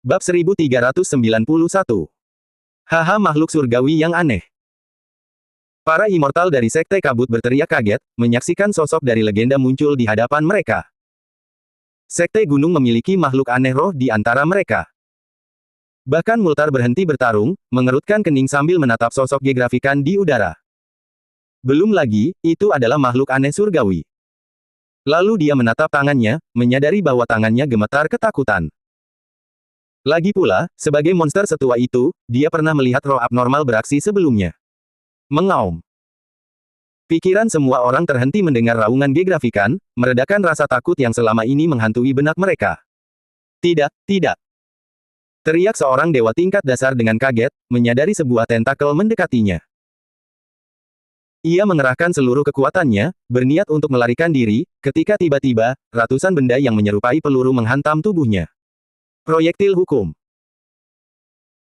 Bab 1391. Haha, makhluk surgawi yang aneh. Para immortal dari Sekte Kabut berteriak kaget, menyaksikan sosok dari legenda muncul di hadapan mereka. Sekte Gunung memiliki makhluk aneh roh di antara mereka. Bahkan Multar berhenti bertarung, mengerutkan kening sambil menatap sosok geografikan di udara. Belum lagi, itu adalah makhluk aneh surgawi. Lalu dia menatap tangannya, menyadari bahwa tangannya gemetar ketakutan. Lagi pula, sebagai monster setua itu, dia pernah melihat roh abnormal beraksi sebelumnya. Mengaum. Pikiran semua orang terhenti mendengar raungan geografikan, meredakan rasa takut yang selama ini menghantui benak mereka. Tidak, tidak. Teriak seorang dewa tingkat dasar dengan kaget, menyadari sebuah tentakel mendekatinya. Ia mengerahkan seluruh kekuatannya, berniat untuk melarikan diri, ketika tiba-tiba, ratusan benda yang menyerupai peluru menghantam tubuhnya. Proyektil hukum.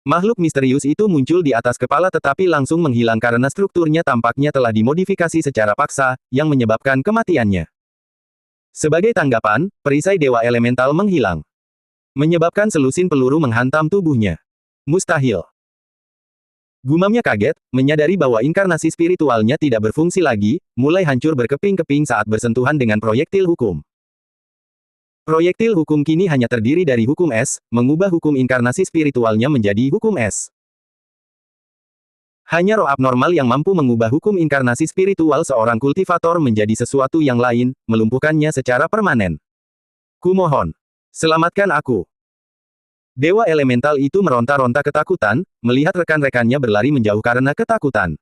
Makhluk misterius itu muncul di atas kepala tetapi langsung menghilang karena strukturnya tampaknya telah dimodifikasi secara paksa, yang menyebabkan kematiannya. Sebagai tanggapan, perisai dewa elemental menghilang. Menyebabkan selusin peluru menghantam tubuhnya. Mustahil. Gumamnya kaget, menyadari bahwa inkarnasi spiritualnya tidak berfungsi lagi, mulai hancur berkeping-keping saat bersentuhan dengan proyektil hukum. Proyektil hukum kini hanya terdiri dari hukum es, mengubah hukum inkarnasi spiritualnya menjadi hukum es. Hanya roh abnormal yang mampu mengubah hukum inkarnasi spiritual seorang kultivator menjadi sesuatu yang lain, melumpuhkannya secara permanen. Kumohon. Selamatkan aku. Dewa elemental itu meronta-ronta ketakutan, melihat rekan-rekannya berlari menjauh karena ketakutan.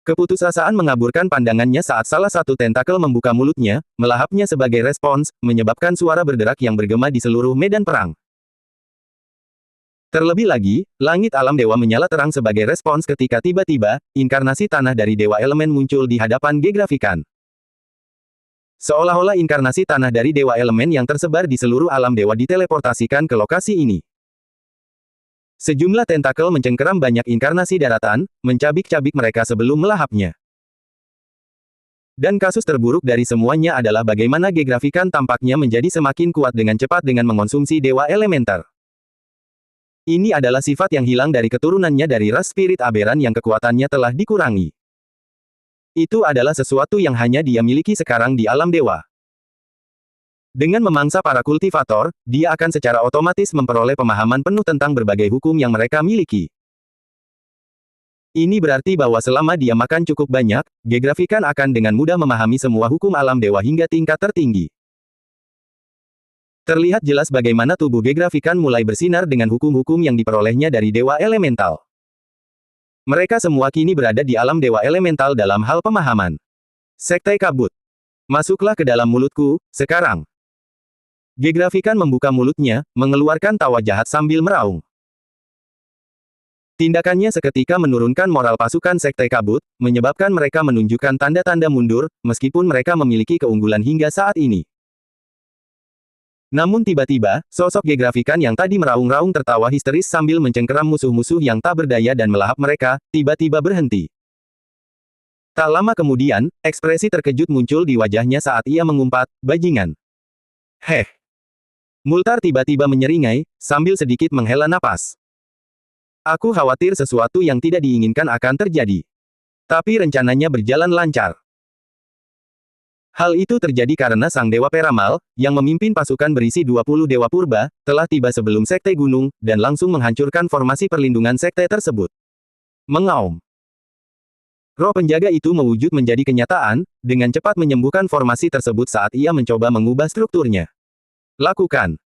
Keputusasaan mengaburkan pandangannya saat salah satu tentakel membuka mulutnya, melahapnya sebagai respons, menyebabkan suara berderak yang bergema di seluruh medan perang. Terlebih lagi, langit alam dewa menyala terang sebagai respons ketika tiba-tiba, inkarnasi tanah dari dewa elemen muncul di hadapan geografikan. Seolah-olah inkarnasi tanah dari dewa elemen yang tersebar di seluruh alam dewa diteleportasikan ke lokasi ini. Sejumlah tentakel mencengkeram banyak inkarnasi daratan, mencabik-cabik mereka sebelum melahapnya. Dan kasus terburuk dari semuanya adalah bagaimana geografikan tampaknya menjadi semakin kuat dengan cepat dengan mengonsumsi dewa elementer. Ini adalah sifat yang hilang dari keturunannya dari ras spirit aberan yang kekuatannya telah dikurangi. Itu adalah sesuatu yang hanya dia miliki sekarang di alam dewa. Dengan memangsa para kultivator, dia akan secara otomatis memperoleh pemahaman penuh tentang berbagai hukum yang mereka miliki. Ini berarti bahwa selama dia makan cukup banyak, geografikan akan dengan mudah memahami semua hukum alam dewa hingga tingkat tertinggi. Terlihat jelas bagaimana tubuh geografikan mulai bersinar dengan hukum-hukum yang diperolehnya dari dewa elemental. Mereka semua kini berada di alam dewa elemental dalam hal pemahaman. Sekte Kabut. Masuklah ke dalam mulutku, sekarang. Geografikan membuka mulutnya, mengeluarkan tawa jahat sambil meraung. Tindakannya seketika menurunkan moral pasukan Sekte Kabut, menyebabkan mereka menunjukkan tanda-tanda mundur, meskipun mereka memiliki keunggulan hingga saat ini. Namun tiba-tiba, sosok geografikan yang tadi meraung-raung tertawa histeris sambil mencengkeram musuh-musuh yang tak berdaya dan melahap mereka, tiba-tiba berhenti. Tak lama kemudian, ekspresi terkejut muncul di wajahnya saat ia mengumpat, "Bajingan." Heh. Multar tiba-tiba menyeringai, sambil sedikit menghela napas. Aku khawatir sesuatu yang tidak diinginkan akan terjadi. Tapi rencananya berjalan lancar. Hal itu terjadi karena Sang Dewa Peramal, yang memimpin pasukan berisi 20 Dewa Purba, telah tiba sebelum Sekte Gunung, dan langsung menghancurkan formasi perlindungan Sekte tersebut. Mengaum. Roh penjaga itu mewujud menjadi kenyataan, dengan cepat menyembuhkan formasi tersebut saat ia mencoba mengubah strukturnya. Lakukan.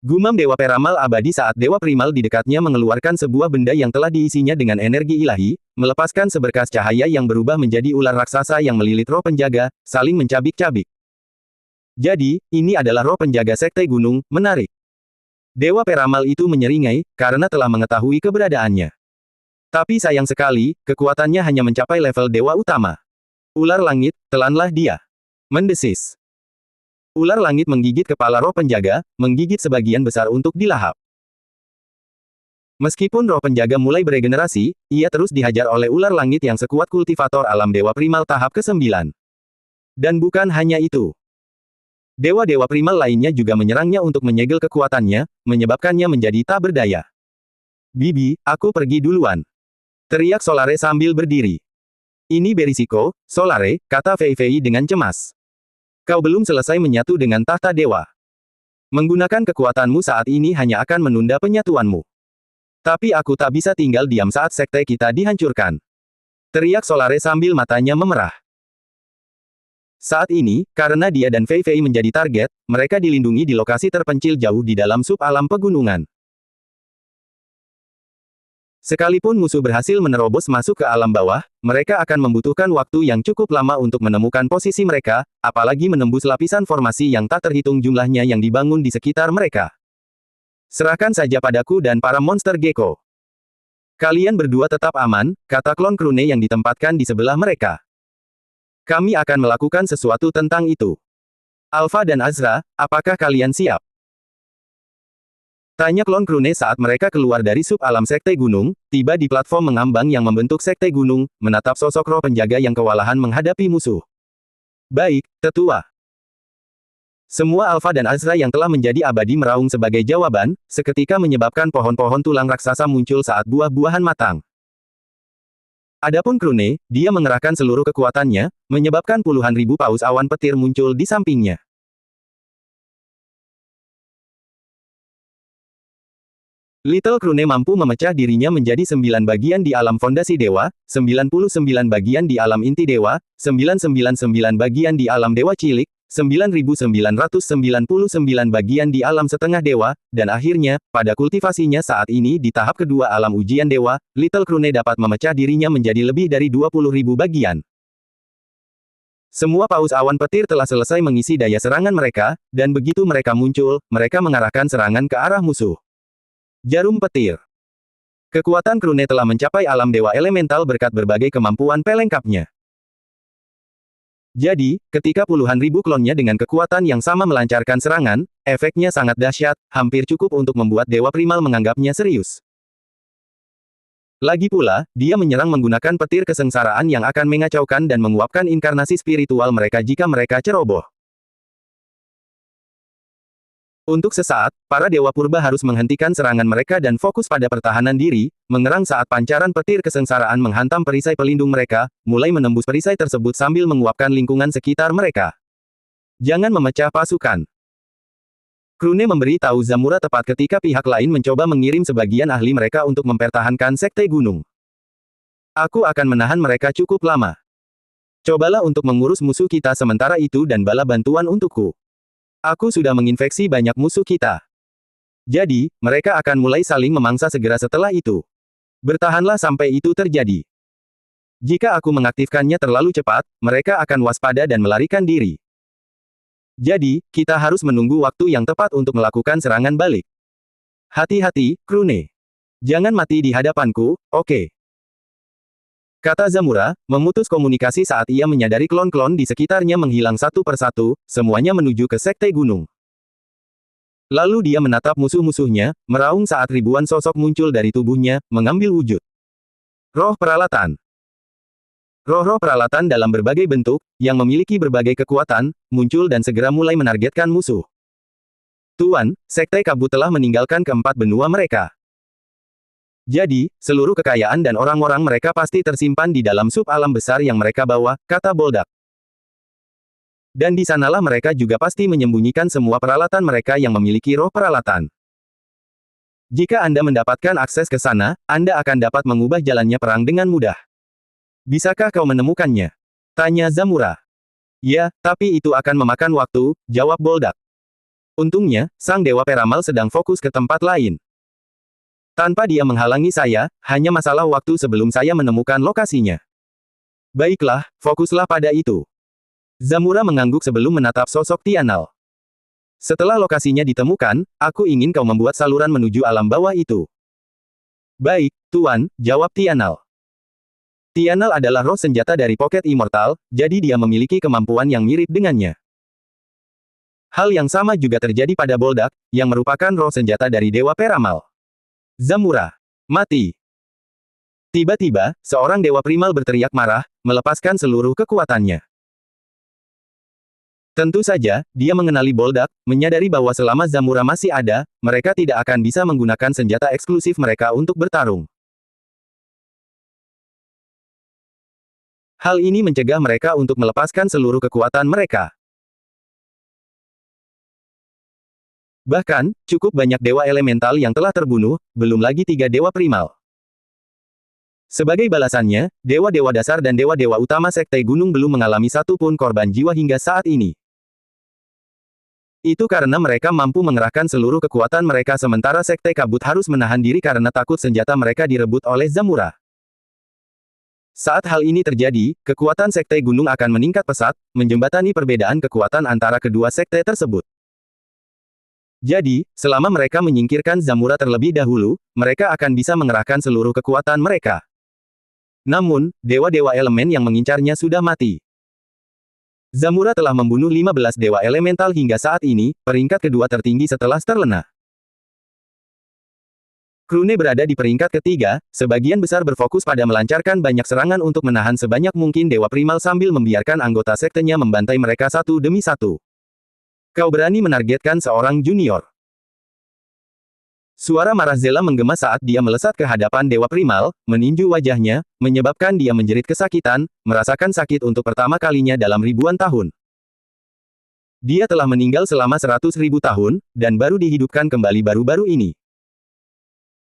Gumam Dewa Peramal abadi saat Dewa Primal di dekatnya mengeluarkan sebuah benda yang telah diisinya dengan energi ilahi, melepaskan seberkas cahaya yang berubah menjadi ular raksasa yang melilit roh penjaga, saling mencabik-cabik. Jadi, ini adalah roh penjaga Sekte Gunung, menarik. Dewa Peramal itu menyeringai, karena telah mengetahui keberadaannya. Tapi sayang sekali, kekuatannya hanya mencapai level Dewa Utama. Ular langit, telanlah dia. Mendesis. Ular langit menggigit kepala roh penjaga, menggigit sebagian besar untuk dilahap. Meskipun roh penjaga mulai beregenerasi, ia terus dihajar oleh ular langit yang sekuat kultivator alam dewa primal tahap ke-9. Dan bukan hanya itu. Dewa-dewa primal lainnya juga menyerangnya untuk menyegel kekuatannya, menyebabkannya menjadi tak berdaya. Bibi, aku pergi duluan. Teriak Solare sambil berdiri. Ini berisiko, Solare, kata Fei Fei dengan cemas. Kau belum selesai menyatu dengan tahta dewa. Menggunakan kekuatanmu saat ini hanya akan menunda penyatuanmu. Tapi aku tak bisa tinggal diam saat sekte kita dihancurkan. Teriak Solare sambil matanya memerah. Saat ini, karena dia dan Fei Fei menjadi target, mereka dilindungi di lokasi terpencil jauh di dalam sub-alam pegunungan. Sekalipun musuh berhasil menerobos masuk ke alam bawah, mereka akan membutuhkan waktu yang cukup lama untuk menemukan posisi mereka, apalagi menembus lapisan formasi yang tak terhitung jumlahnya yang dibangun di sekitar mereka. Serahkan saja padaku dan para monster gecko. Kalian berdua tetap aman, kata klon Krune yang ditempatkan di sebelah mereka. Kami akan melakukan sesuatu tentang itu. Alpha dan Azra, apakah kalian siap? Tanya klon Krune saat mereka keluar dari sub-alam Sekte Gunung, tiba di platform mengambang yang membentuk Sekte Gunung, menatap sosok roh penjaga yang kewalahan menghadapi musuh. Baik, tetua. Semua Alpha dan Azra yang telah menjadi abadi meraung sebagai jawaban, seketika menyebabkan pohon-pohon tulang raksasa muncul saat buah-buahan matang. Adapun Krune, dia mengerahkan seluruh kekuatannya, menyebabkan puluhan ribu paus awan petir muncul di sampingnya. Little Krune mampu memecah dirinya menjadi 9 bagian di alam fondasi dewa, 99 bagian di alam inti dewa, 999 bagian di alam dewa cilik, 9.999 bagian di alam setengah dewa, dan akhirnya, pada kultivasinya saat ini di tahap kedua alam ujian dewa, Little Krune dapat memecah dirinya menjadi lebih dari 20.000 bagian. Semua paus awan petir telah selesai mengisi daya serangan mereka, dan begitu mereka muncul, mereka mengarahkan serangan ke arah musuh. Jarum petir. Kekuatan Krune telah mencapai alam dewa elemental berkat berbagai kemampuan pelengkapnya. Jadi, ketika puluhan ribu klonnya dengan kekuatan yang sama melancarkan serangan, efeknya sangat dahsyat, hampir cukup untuk membuat dewa primal menganggapnya serius. Lagi pula, dia menyerang menggunakan petir kesengsaraan yang akan mengacaukan dan menguapkan inkarnasi spiritual mereka jika mereka ceroboh. Untuk sesaat, para dewa purba harus menghentikan serangan mereka dan fokus pada pertahanan diri, mengerang saat pancaran petir kesengsaraan menghantam perisai pelindung mereka, mulai menembus perisai tersebut sambil menguapkan lingkungan sekitar mereka. Jangan memecah pasukan. Krune memberi tahu Zamura tepat ketika pihak lain mencoba mengirim sebagian ahli mereka untuk mempertahankan Sekte Gunung. Aku akan menahan mereka cukup lama. Cobalah untuk mengurus musuh kita sementara itu dan bala bantuan untukku. Aku sudah menginfeksi banyak musuh kita. Jadi, mereka akan mulai saling memangsa segera setelah itu. Bertahanlah sampai itu terjadi. Jika aku mengaktifkannya terlalu cepat, mereka akan waspada dan melarikan diri. Jadi, kita harus menunggu waktu yang tepat untuk melakukan serangan balik. Hati-hati, Krune. Jangan mati di hadapanku, oke? Kata Zamura, memutus komunikasi saat ia menyadari klon-klon di sekitarnya menghilang satu persatu, semuanya menuju ke Sekte Gunung. Lalu dia menatap musuh-musuhnya, meraung saat ribuan sosok muncul dari tubuhnya, mengambil wujud. Roh peralatan. Roh-roh peralatan dalam berbagai bentuk, yang memiliki berbagai kekuatan, muncul dan segera mulai menargetkan musuh. Tuan, Sekte Kabut telah meninggalkan keempat benua mereka. Jadi, seluruh kekayaan dan orang-orang mereka pasti tersimpan di dalam sub-alam besar yang mereka bawa, kata Boldak. Dan di sanalah mereka juga pasti menyembunyikan semua peralatan mereka yang memiliki roh peralatan. Jika Anda mendapatkan akses ke sana, Anda akan dapat mengubah jalannya perang dengan mudah. Bisakah kau menemukannya? Tanya Zamura. Ya, tapi itu akan memakan waktu, jawab Boldak. Untungnya, Sang Dewa Peramal sedang fokus ke tempat lain. Tanpa dia menghalangi saya, hanya masalah waktu sebelum saya menemukan lokasinya. Baiklah, fokuslah pada itu. Zamura mengangguk sebelum menatap sosok Tianal. Setelah lokasinya ditemukan, aku ingin kau membuat saluran menuju alam bawah itu. Baik, Tuan, jawab Tianal. Tianal adalah roh senjata dari Pocket Immortal, jadi dia memiliki kemampuan yang mirip dengannya. Hal yang sama juga terjadi pada Boldak, yang merupakan roh senjata dari Dewa Peramal. Zamura. Mati. Tiba-tiba, seorang dewa primal berteriak marah, melepaskan seluruh kekuatannya. Tentu saja, dia mengenali Boldak, menyadari bahwa selama Zamura masih ada, mereka tidak akan bisa menggunakan senjata eksklusif mereka untuk bertarung. Hal ini mencegah mereka untuk melepaskan seluruh kekuatan mereka. Bahkan, cukup banyak dewa elemental yang telah terbunuh, belum lagi 3 dewa primal. Sebagai balasannya, dewa-dewa dasar dan dewa-dewa utama Sekte Gunung belum mengalami satu pun korban jiwa hingga saat ini. Itu karena mereka mampu mengerahkan seluruh kekuatan mereka sementara Sekte Kabut harus menahan diri karena takut senjata mereka direbut oleh Zamura. Saat hal ini terjadi, kekuatan Sekte Gunung akan meningkat pesat, menjembatani perbedaan kekuatan antara kedua sekte tersebut. Jadi, selama mereka menyingkirkan Zamura terlebih dahulu, mereka akan bisa mengerahkan seluruh kekuatan mereka. Namun, dewa-dewa elemen yang mengincarnya sudah mati. Zamura telah membunuh 15 dewa elemental hingga saat ini, peringkat kedua tertinggi setelah Sterlena. Krune berada di peringkat ketiga, sebagian besar berfokus pada melancarkan banyak serangan untuk menahan sebanyak mungkin dewa primal sambil membiarkan anggota sektenya membantai mereka satu demi satu. Kau berani menargetkan seorang junior. Suara marah Zela menggema saat dia melesat ke hadapan Dewa Primal, meninju wajahnya, menyebabkan dia menjerit kesakitan, merasakan sakit untuk pertama kalinya dalam ribuan tahun. Dia telah meninggal selama 100.000 tahun, dan baru dihidupkan kembali baru-baru ini.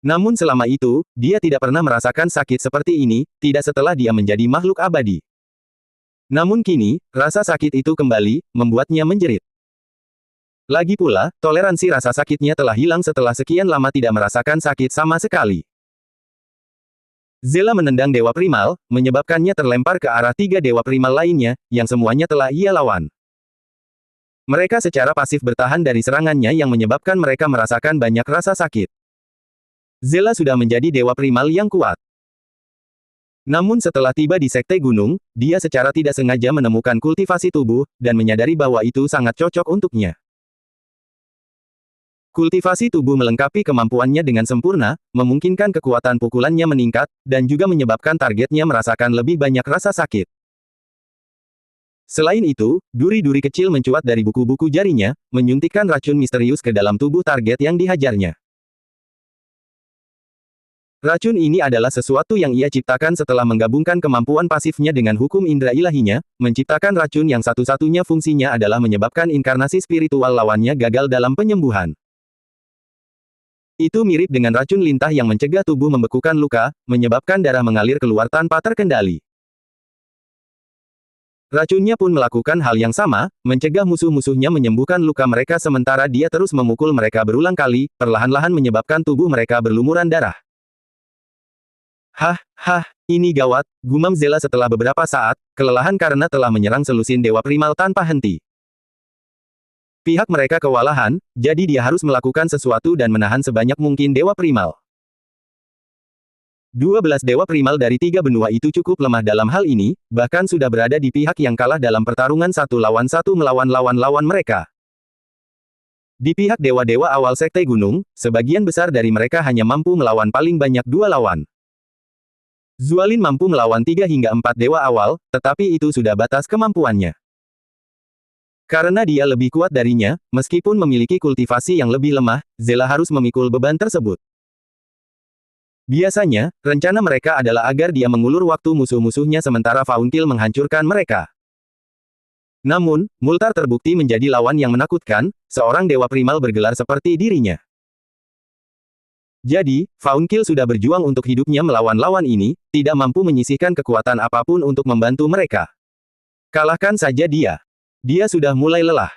Namun selama itu, dia tidak pernah merasakan sakit seperti ini, tidak setelah dia menjadi makhluk abadi. Namun kini, rasa sakit itu kembali, membuatnya menjerit. Lagi pula, toleransi rasa sakitnya telah hilang setelah sekian lama tidak merasakan sakit sama sekali. Zela menendang Dewa Primal, menyebabkannya terlempar ke arah 3 Dewa Primal lainnya, yang semuanya telah ia lawan. Mereka secara pasif bertahan dari serangannya yang menyebabkan mereka merasakan banyak rasa sakit. Zela sudah menjadi Dewa Primal yang kuat. Namun setelah tiba di Sekte Gunung, dia secara tidak sengaja menemukan kultivasi tubuh, dan menyadari bahwa itu sangat cocok untuknya. Kultivasi tubuh melengkapi kemampuannya dengan sempurna, memungkinkan kekuatan pukulannya meningkat, dan juga menyebabkan targetnya merasakan lebih banyak rasa sakit. Selain itu, duri-duri kecil mencuat dari buku-buku jarinya, menyuntikkan racun misterius ke dalam tubuh target yang dihajarnya. Racun ini adalah sesuatu yang ia ciptakan setelah menggabungkan kemampuan pasifnya dengan hukum indera ilahinya, menciptakan racun yang satu-satunya fungsinya adalah menyebabkan inkarnasi spiritual lawannya gagal dalam penyembuhan. Itu mirip dengan racun lintah yang mencegah tubuh membekukan luka, menyebabkan darah mengalir keluar tanpa terkendali. Racunnya pun melakukan hal yang sama, mencegah musuh-musuhnya menyembuhkan luka mereka sementara dia terus memukul mereka berulang kali, perlahan-lahan menyebabkan tubuh mereka berlumuran darah. Hah, ini gawat, gumam Zela setelah beberapa saat, kelelahan karena telah menyerang selusin Dewa Primal tanpa henti. Pihak mereka kewalahan, jadi dia harus melakukan sesuatu dan menahan sebanyak mungkin Dewa Primal. 12 Dewa Primal dari 3 benua itu cukup lemah dalam hal ini, bahkan sudah berada di pihak yang kalah dalam pertarungan 1 lawan 1 melawan lawan-lawan mereka. Di pihak dewa-dewa awal Sekte Gunung, sebagian besar dari mereka hanya mampu melawan paling banyak 2 lawan. Zualin mampu melawan 3 hingga 4 dewa awal, tetapi itu sudah batas kemampuannya. Karena dia lebih kuat darinya, meskipun memiliki kultivasi yang lebih lemah, Zela harus memikul beban tersebut. Biasanya, rencana mereka adalah agar dia mengulur waktu musuh-musuhnya sementara Faunkil menghancurkan mereka. Namun, Multar terbukti menjadi lawan yang menakutkan, seorang dewa primal bergelar seperti dirinya. Jadi, Faunkil sudah berjuang untuk hidupnya melawan lawan ini, tidak mampu menyisihkan kekuatan apapun untuk membantu mereka. Kalahkan saja dia. Dia sudah mulai lelah.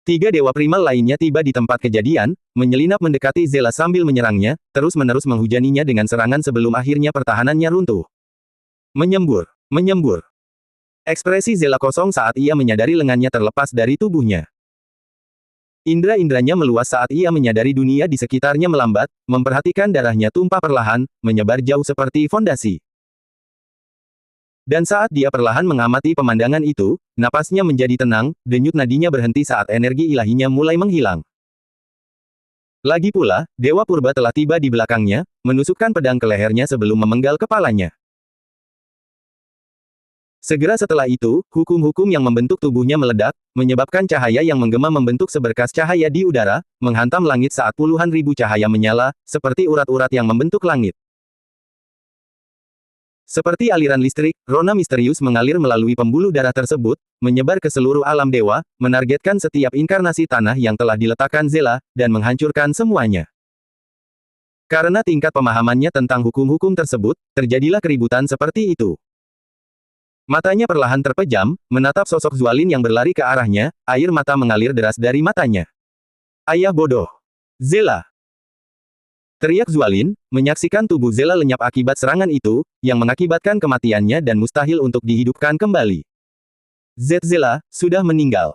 3 dewa primal lainnya tiba di tempat kejadian, menyelinap mendekati Zela sambil menyerangnya, terus-menerus menghujaninya dengan serangan sebelum akhirnya pertahanannya runtuh. Menyembur. Ekspresi Zela kosong saat ia menyadari lengannya terlepas dari tubuhnya. Indra-indranya meluas saat ia menyadari dunia di sekitarnya melambat, memperhatikan darahnya tumpah perlahan, menyebar jauh seperti fondasi. Dan saat dia perlahan mengamati pemandangan itu, napasnya menjadi tenang, denyut nadinya berhenti saat energi ilahinya mulai menghilang. Lagi pula, Dewa Purba telah tiba di belakangnya, menusukkan pedang ke lehernya sebelum memenggal kepalanya. Segera setelah itu, hukum-hukum yang membentuk tubuhnya meledak, menyebabkan cahaya yang menggema membentuk seberkas cahaya di udara, menghantam langit saat puluhan ribu cahaya menyala, seperti urat-urat yang membentuk langit. Seperti aliran listrik, rona misterius mengalir melalui pembuluh darah tersebut, menyebar ke seluruh alam dewa, menargetkan setiap inkarnasi tanah yang telah diletakkan Zela, dan menghancurkan semuanya. Karena tingkat pemahamannya tentang hukum-hukum tersebut, terjadilah keributan seperti itu. Matanya perlahan terpejam, menatap sosok Zualin yang berlari ke arahnya, air mata mengalir deras dari matanya. Ayah bodoh! Zela! Teriak Zualin, menyaksikan tubuh Zela lenyap akibat serangan itu, yang mengakibatkan kematiannya dan mustahil untuk dihidupkan kembali. Zela, sudah meninggal.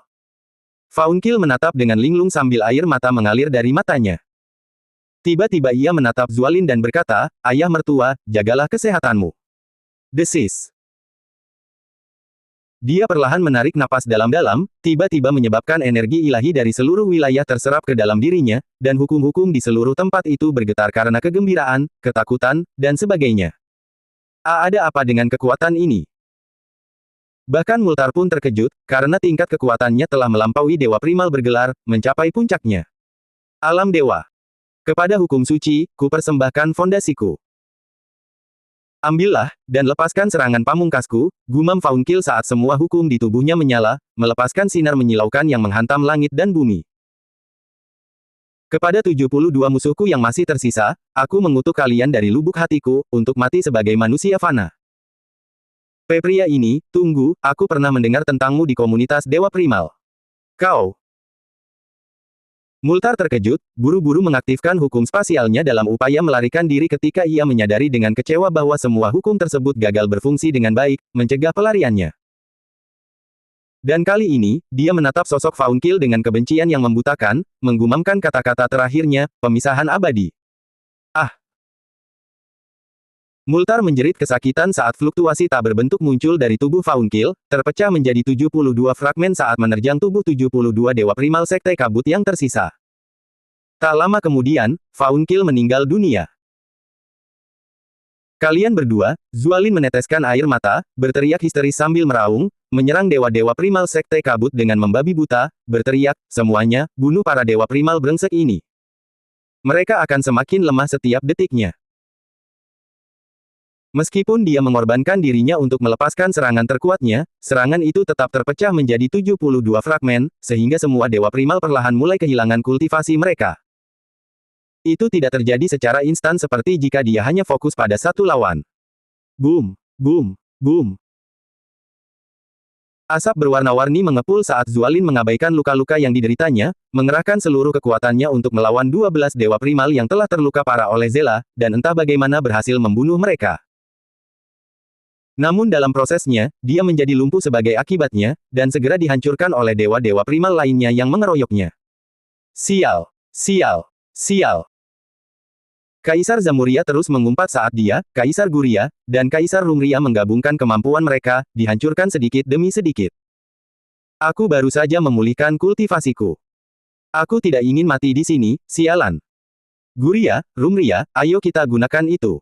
Faunkil menatap dengan linglung sambil air mata mengalir dari matanya. Tiba-tiba ia menatap Zualin dan berkata, Ayah mertua, jagalah kesehatanmu. Desis. Dia perlahan menarik napas dalam-dalam, tiba-tiba menyebabkan energi ilahi dari seluruh wilayah terserap ke dalam dirinya, dan hukum-hukum di seluruh tempat itu bergetar karena kegembiraan, ketakutan, dan sebagainya. Ada apa dengan kekuatan ini? Bahkan Multar pun terkejut, karena tingkat kekuatannya telah melampaui Dewa Primal bergelar, mencapai puncaknya. Alam Dewa. Kepada hukum suci, ku persembahkan fondasiku. Ambillah, dan lepaskan serangan pamungkasku, gumam Faunkil saat semua hukum di tubuhnya menyala, melepaskan sinar menyilaukan yang menghantam langit dan bumi. Kepada 72 musuhku yang masih tersisa, aku mengutuk kalian dari lubuk hatiku, untuk mati sebagai manusia fana. Pria ini, tunggu, aku pernah mendengar tentangmu di komunitas Dewa Primal. Kau. Multar terkejut, buru-buru mengaktifkan hukum spasialnya dalam upaya melarikan diri ketika ia menyadari dengan kecewa bahwa semua hukum tersebut gagal berfungsi dengan baik, mencegah pelariannya. Dan kali ini, dia menatap sosok Faunkil dengan kebencian yang membutakan, menggumamkan kata-kata terakhirnya, pemisahan abadi. Ah! Multar menjerit kesakitan saat fluktuasi tak berbentuk muncul dari tubuh Faunkil, terpecah menjadi 72 fragmen saat menerjang tubuh 72 Dewa Primal Sekte Kabut yang tersisa. Tak lama kemudian, Faunkil meninggal dunia. Kalian berdua, Zualin meneteskan air mata, berteriak histeris sambil meraung, menyerang Dewa-Dewa Primal Sekte Kabut dengan membabi buta, berteriak, semuanya, bunuh para Dewa Primal brengsek ini. Mereka akan semakin lemah setiap detiknya. Meskipun dia mengorbankan dirinya untuk melepaskan serangan terkuatnya, serangan itu tetap terpecah menjadi 72 fragmen, sehingga semua Dewa Primal perlahan mulai kehilangan kultivasi mereka. Itu tidak terjadi secara instan seperti jika dia hanya fokus pada satu lawan. Boom, boom, boom. Asap berwarna-warni mengepul saat Zualin mengabaikan luka-luka yang dideritanya, mengerahkan seluruh kekuatannya untuk melawan 12 Dewa Primal yang telah terluka parah oleh Zela, dan entah bagaimana berhasil membunuh mereka. Namun dalam prosesnya, dia menjadi lumpuh sebagai akibatnya, dan segera dihancurkan oleh Dewa-Dewa Primal lainnya yang mengeroyoknya. Sial! Sial! Sial! Kaisar Zamuria terus mengumpat saat dia, Kaisar Guria, dan Kaisar Rumria menggabungkan kemampuan mereka, dihancurkan sedikit demi sedikit. Aku baru saja memulihkan kultivasiku. Aku tidak ingin mati di sini, sialan. Guria, Rumria, ayo kita gunakan itu.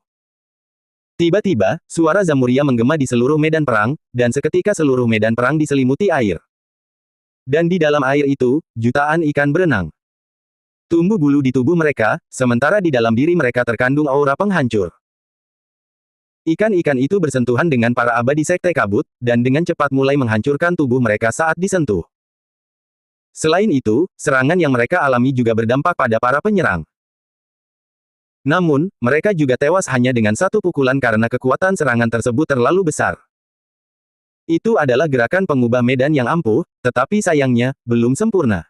Tiba-tiba, suara Zamuria menggema di seluruh medan perang, dan seketika seluruh medan perang diselimuti air. Dan di dalam air itu, jutaan ikan berenang. Tumbuh bulu di tubuh mereka, sementara di dalam diri mereka terkandung aura penghancur. Ikan-ikan itu bersentuhan dengan para abadi Sekte Kabut, dan dengan cepat mulai menghancurkan tubuh mereka saat disentuh. Selain itu, serangan yang mereka alami juga berdampak pada para penyerang. Namun, mereka juga tewas hanya dengan satu pukulan karena kekuatan serangan tersebut terlalu besar. Itu adalah gerakan pengubah medan yang ampuh, tetapi sayangnya, belum sempurna.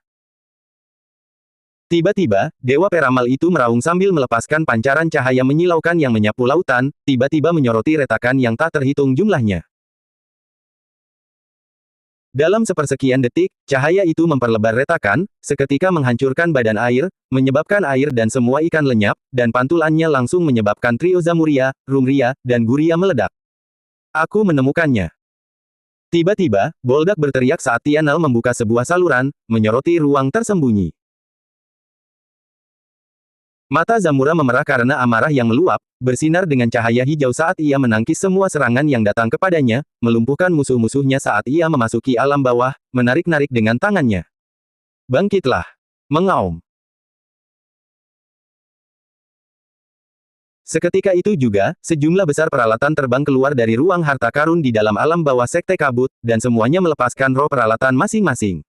Tiba-tiba, Dewa Peramal itu meraung sambil melepaskan pancaran cahaya menyilaukan yang menyapu lautan, tiba-tiba menyoroti retakan yang tak terhitung jumlahnya. Dalam sepersekian detik, cahaya itu memperlebar retakan, seketika menghancurkan badan air, menyebabkan air dan semua ikan lenyap, dan pantulannya langsung menyebabkan trio Zamuria, Rumria, dan Guria meledak. Aku menemukannya. Tiba-tiba, Boldak berteriak saat Tianal membuka sebuah saluran, menyoroti ruang tersembunyi. Mata Zamura memerah karena amarah yang meluap, bersinar dengan cahaya hijau saat ia menangkis semua serangan yang datang kepadanya, melumpuhkan musuh-musuhnya saat ia memasuki alam bawah, menarik-narik dengan tangannya. Bangkitlah! Mengaum. Seketika itu juga, sejumlah besar peralatan terbang keluar dari ruang harta karun di dalam alam bawah Sekte Kabut, dan semuanya melepaskan roh peralatan masing-masing.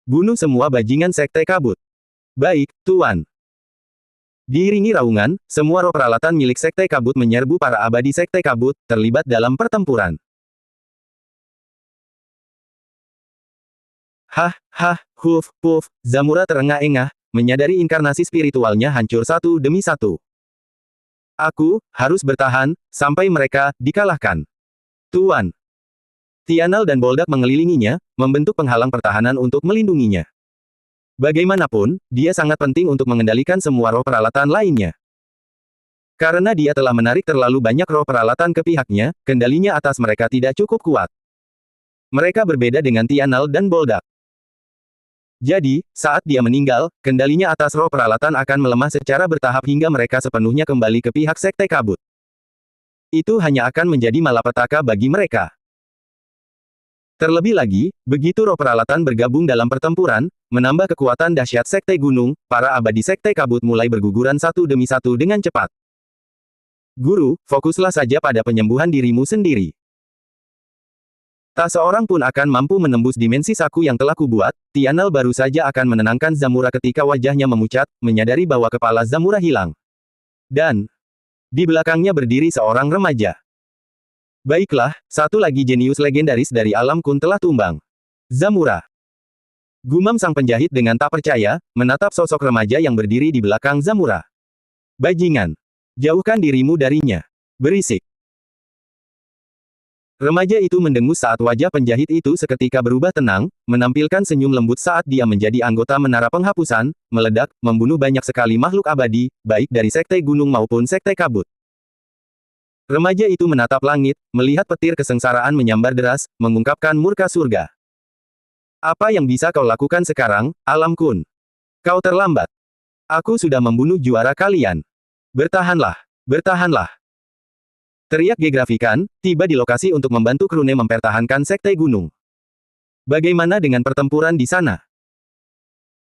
Bunuh semua bajingan Sekte Kabut. Baik, Tuan. Diiringi raungan, semua roh peralatan milik Sekte Kabut menyerbu para abadi Sekte Kabut, terlibat dalam pertempuran. Huf, Zamura terengah-engah, menyadari inkarnasi spiritualnya hancur satu demi satu. Aku harus bertahan, sampai mereka dikalahkan. Tuan. Tianal dan Boldak mengelilinginya, membentuk penghalang pertahanan untuk melindunginya. Bagaimanapun, dia sangat penting untuk mengendalikan semua roh peralatan lainnya. Karena dia telah menarik terlalu banyak roh peralatan ke pihaknya, kendalinya atas mereka tidak cukup kuat. Mereka berbeda dengan Tianal dan Boldak. Jadi, saat dia meninggal, kendalinya atas roh peralatan akan melemah secara bertahap hingga mereka sepenuhnya kembali ke pihak Sekte Kabut. Itu hanya akan menjadi malapetaka bagi mereka. Terlebih lagi, begitu roh peralatan bergabung dalam pertempuran, menambah kekuatan dahsyat Sekte Gunung, para abadi Sekte Kabut mulai berguguran satu demi satu dengan cepat. Guru, fokuslah saja pada penyembuhan dirimu sendiri. Tak seorang pun akan mampu menembus dimensi saku yang telah kubuat. Tianal baru saja akan menenangkan Zamura ketika wajahnya memucat, menyadari bahwa kepala Zamura hilang. Dan di belakangnya berdiri seorang remaja. Baiklah, satu lagi jenius legendaris dari alam kun telah tumbang. Zamura. Gumam sang penjahit dengan tak percaya, menatap sosok remaja yang berdiri di belakang Zamura. Bajingan. Jauhkan dirimu darinya. Berisik. Remaja itu mendengus saat wajah penjahit itu seketika berubah tenang, menampilkan senyum lembut saat dia menjadi anggota menara penghapusan, meledak, membunuh banyak sekali makhluk abadi, baik dari Sekte Gunung maupun Sekte Kabut. Remaja itu menatap langit, melihat petir kesengsaraan menyambar deras, mengungkapkan murka surga. Apa yang bisa kau lakukan sekarang, Alam Kun? Kau terlambat. Aku sudah membunuh juara kalian. Bertahanlah, bertahanlah. Teriak Gegrafikan, tiba di lokasi untuk membantu Krune mempertahankan Sekte Gunung. Bagaimana dengan pertempuran di sana?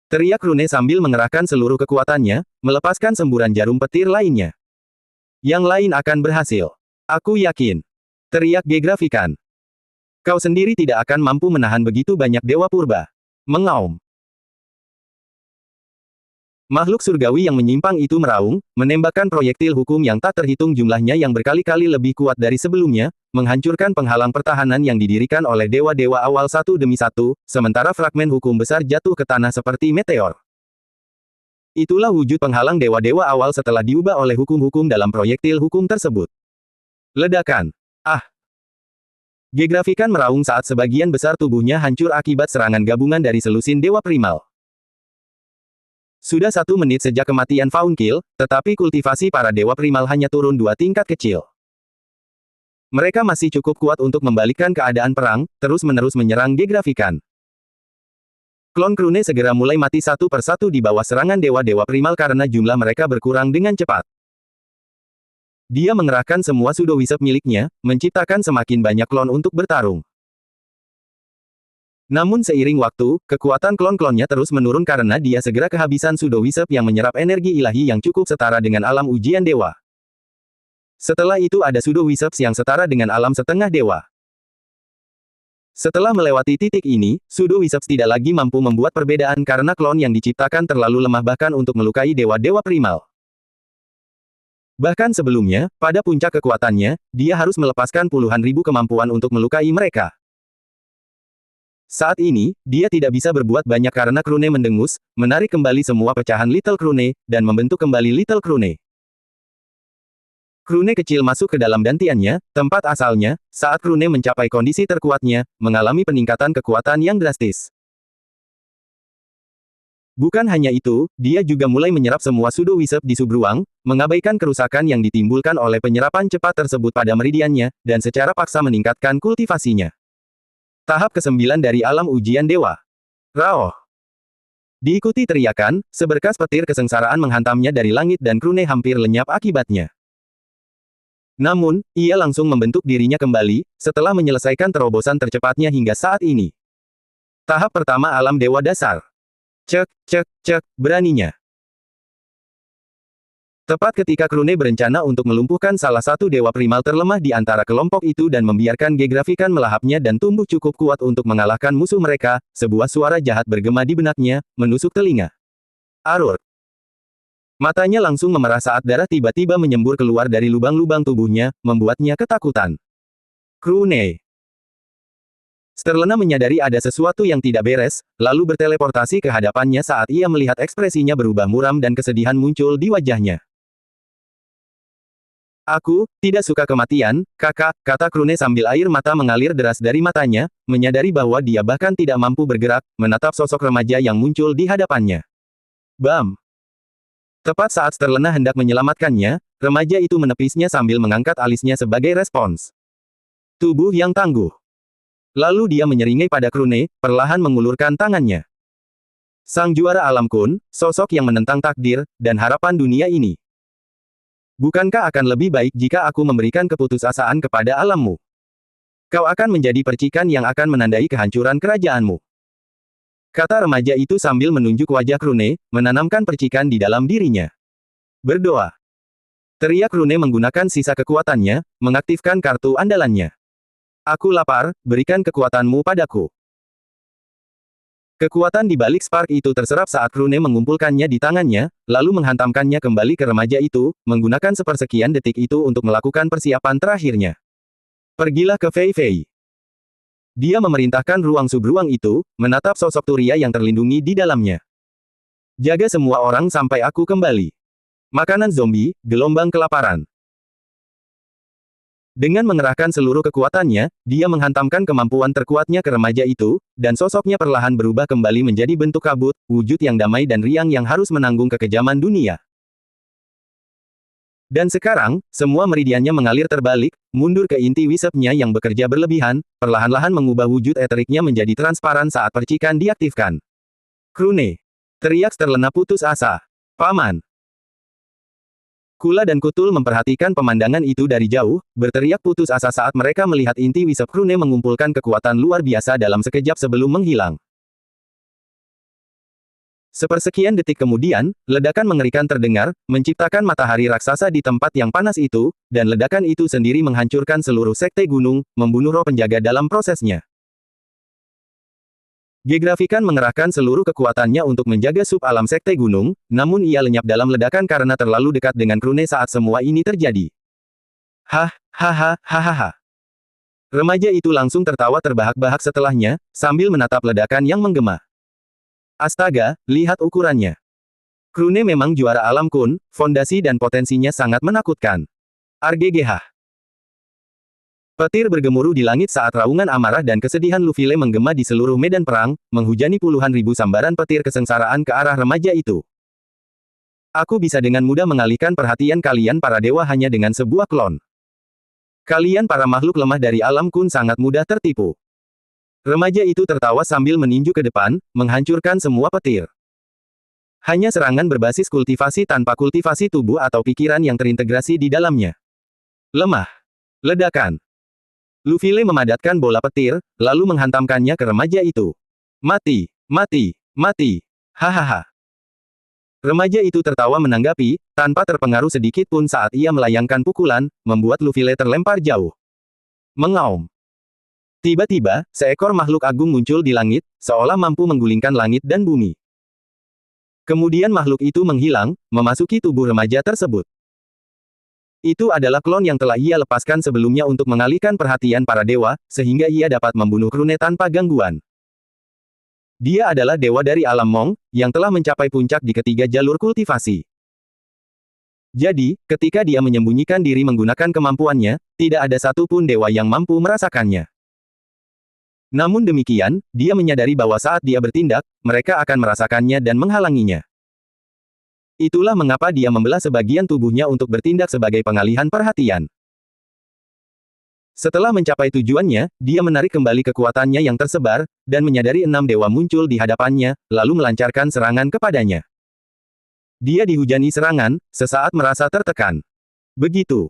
Teriak Krune sambil mengerahkan seluruh kekuatannya, melepaskan semburan jarum petir lainnya. Yang lain akan berhasil. Aku yakin. Teriak Gegrafikan. Kau sendiri tidak akan mampu menahan begitu banyak dewa purba. Mengaum. Makhluk surgawi yang menyimpang itu meraung, menembakkan proyektil hukum yang tak terhitung jumlahnya yang berkali-kali lebih kuat dari sebelumnya, menghancurkan penghalang pertahanan yang didirikan oleh dewa-dewa awal satu demi satu, sementara fragmen hukum besar jatuh ke tanah seperti meteor. Itulah wujud penghalang dewa-dewa awal setelah diubah oleh hukum-hukum dalam proyektil hukum tersebut. Ledakan. Gegrafikan meraung saat sebagian besar tubuhnya hancur akibat serangan gabungan dari selusin dewa primal. Sudah 1 menit sejak kematian Faunkil, tetapi kultivasi para dewa primal hanya turun 2 tingkat kecil. Mereka masih cukup kuat untuk membalikkan keadaan perang, terus-menerus menyerang Gegrafikan. Klon Krune segera mulai mati satu persatu di bawah serangan dewa-dewa primal karena jumlah mereka berkurang dengan cepat. Dia mengerahkan semua Pseudo Wisp miliknya, menciptakan semakin banyak klon untuk bertarung. Namun seiring waktu, kekuatan klon-klonnya terus menurun karena dia segera kehabisan Pseudo Wisp yang menyerap energi ilahi yang cukup setara dengan alam ujian dewa. Setelah itu ada Pseudo Wisp yang setara dengan alam setengah dewa. Setelah melewati titik ini, Pseudo Wisp tidak lagi mampu membuat perbedaan karena klon yang diciptakan terlalu lemah bahkan untuk melukai dewa-dewa primal. Bahkan sebelumnya, pada puncak kekuatannya, dia harus melepaskan puluhan ribu kemampuan untuk melukai mereka. Saat ini, dia tidak bisa berbuat banyak karena Krune mendengus, menarik kembali semua pecahan Little Krune, dan membentuk kembali Little Krune. Krune kecil masuk ke dalam dantiannya, tempat asalnya, saat Krune mencapai kondisi terkuatnya, mengalami peningkatan kekuatan yang drastis. Bukan hanya itu, dia juga mulai menyerap semua Pseudo Wisp di subruang, mengabaikan kerusakan yang ditimbulkan oleh penyerapan cepat tersebut pada meridiannya, dan secara paksa meningkatkan kultivasinya. Tahap ke-9 dari alam ujian dewa. Raoh. Diikuti teriakan, seberkas petir kesengsaraan menghantamnya dari langit dan Krune hampir lenyap akibatnya. Namun, ia langsung membentuk dirinya kembali, setelah menyelesaikan terobosan tercepatnya hingga saat ini. Tahap pertama alam dewa dasar. Cek, cek, cek, beraninya. Tepat ketika Krune berencana untuk melumpuhkan salah satu dewa primal terlemah di antara kelompok itu dan membiarkan Gegrafikan melahapnya dan tumbuh cukup kuat untuk mengalahkan musuh mereka, sebuah suara jahat bergema di benaknya, menusuk telinga. Arur. Matanya langsung memerah saat darah tiba-tiba menyembur keluar dari lubang-lubang tubuhnya, membuatnya ketakutan. Krune. Sterlena menyadari ada sesuatu yang tidak beres, lalu berteleportasi ke hadapannya saat ia melihat ekspresinya berubah muram dan kesedihan muncul di wajahnya. Aku tidak suka kematian, kakak, kata Krune sambil air mata mengalir deras dari matanya, menyadari bahwa dia bahkan tidak mampu bergerak, menatap sosok remaja yang muncul di hadapannya. Bam! Tepat saat Sterlena hendak menyelamatkannya, remaja itu menepisnya sambil mengangkat alisnya sebagai respons. Tubuh yang tangguh. Lalu dia menyeringai pada Krune, perlahan mengulurkan tangannya. Sang juara alam kun, sosok yang menentang takdir, dan harapan dunia ini. Bukankah akan lebih baik jika aku memberikan keputusasaan kepada alammu? Kau akan menjadi percikan yang akan menandai kehancuran kerajaanmu. Kata remaja itu sambil menunjuk wajah Krune, menanamkan percikan di dalam dirinya. Berdoa. Teriak Krune menggunakan sisa kekuatannya, mengaktifkan kartu andalannya. Aku lapar, berikan kekuatanmu padaku. Kekuatan di balik spark itu terserap saat Krune mengumpulkannya di tangannya, lalu menghantamkannya kembali ke remaja itu, menggunakan sepersekian detik itu untuk melakukan persiapan terakhirnya. Pergilah ke Fei Fei. Dia memerintahkan ruang subruang itu, menatap sosok Turia yang terlindungi di dalamnya. Jaga semua orang sampai aku kembali. Makanan zombie, gelombang kelaparan. Dengan mengerahkan seluruh kekuatannya, dia menghantamkan kemampuan terkuatnya ke remaja itu, dan sosoknya perlahan berubah kembali menjadi bentuk kabut, wujud yang damai dan riang yang harus menanggung kekejaman dunia. Dan sekarang, semua meridiannya mengalir terbalik, mundur ke inti wisepnya yang bekerja berlebihan, perlahan-lahan mengubah wujud eteriknya menjadi transparan saat percikan diaktifkan. Krune. Teriak Sterlena putus asa. Paman. Kula dan Kutul memperhatikan pemandangan itu dari jauh, berteriak putus asa saat mereka melihat inti wisep Krune mengumpulkan kekuatan luar biasa dalam sekejap sebelum menghilang. Sepersekian detik kemudian, ledakan mengerikan terdengar, menciptakan matahari raksasa di tempat yang panas itu, dan ledakan itu sendiri menghancurkan seluruh sekte gunung, membunuh roh penjaga dalam prosesnya. Gegrafikan mengerahkan seluruh kekuatannya untuk menjaga sub alam sekte gunung, namun ia lenyap dalam ledakan karena terlalu dekat dengan Krune saat semua ini terjadi. Hahaha. Remaja itu langsung tertawa terbahak-bahak setelahnya, sambil menatap ledakan yang menggema. Astaga, lihat ukurannya. Krune memang juara alam kun, fondasi dan potensinya sangat menakutkan. RGGH. Petir bergemuruh di langit saat raungan amarah dan kesedihan Lufile menggema di seluruh medan perang, menghujani puluhan ribu sambaran petir kesengsaraan ke arah remaja itu. Aku bisa dengan mudah mengalihkan perhatian kalian para dewa hanya dengan sebuah klon. Kalian para makhluk lemah dari alam kun sangat mudah tertipu. Remaja itu tertawa sambil meninju ke depan, menghancurkan semua petir. Hanya serangan berbasis kultivasi tanpa kultivasi tubuh atau pikiran yang terintegrasi di dalamnya. Lemah. Ledakan. Lufile memadatkan bola petir, lalu menghantamkannya ke remaja itu. Mati, mati, mati. Hahaha. Remaja itu tertawa menanggapi, tanpa terpengaruh sedikit pun saat ia melayangkan pukulan, membuat Lufile terlempar jauh. Mengaum. Tiba-tiba, seekor makhluk agung muncul di langit, seolah mampu menggulingkan langit dan bumi. Kemudian makhluk itu menghilang, memasuki tubuh remaja tersebut. Itu adalah klon yang telah ia lepaskan sebelumnya untuk mengalihkan perhatian para dewa, sehingga ia dapat membunuh Krune tanpa gangguan. Dia adalah dewa dari alam Mong, yang telah mencapai puncak di ketiga jalur kultivasi. Jadi, ketika dia menyembunyikan diri menggunakan kemampuannya, tidak ada satupun dewa yang mampu merasakannya. Namun demikian, dia menyadari bahwa saat dia bertindak, mereka akan merasakannya dan menghalanginya. Itulah mengapa dia membelah sebagian tubuhnya untuk bertindak sebagai pengalihan perhatian. Setelah mencapai tujuannya, dia menarik kembali kekuatannya yang tersebar, dan menyadari 6 dewa muncul di hadapannya, lalu melancarkan serangan kepadanya. Dia dihujani serangan, sesaat merasa tertekan. Begitu.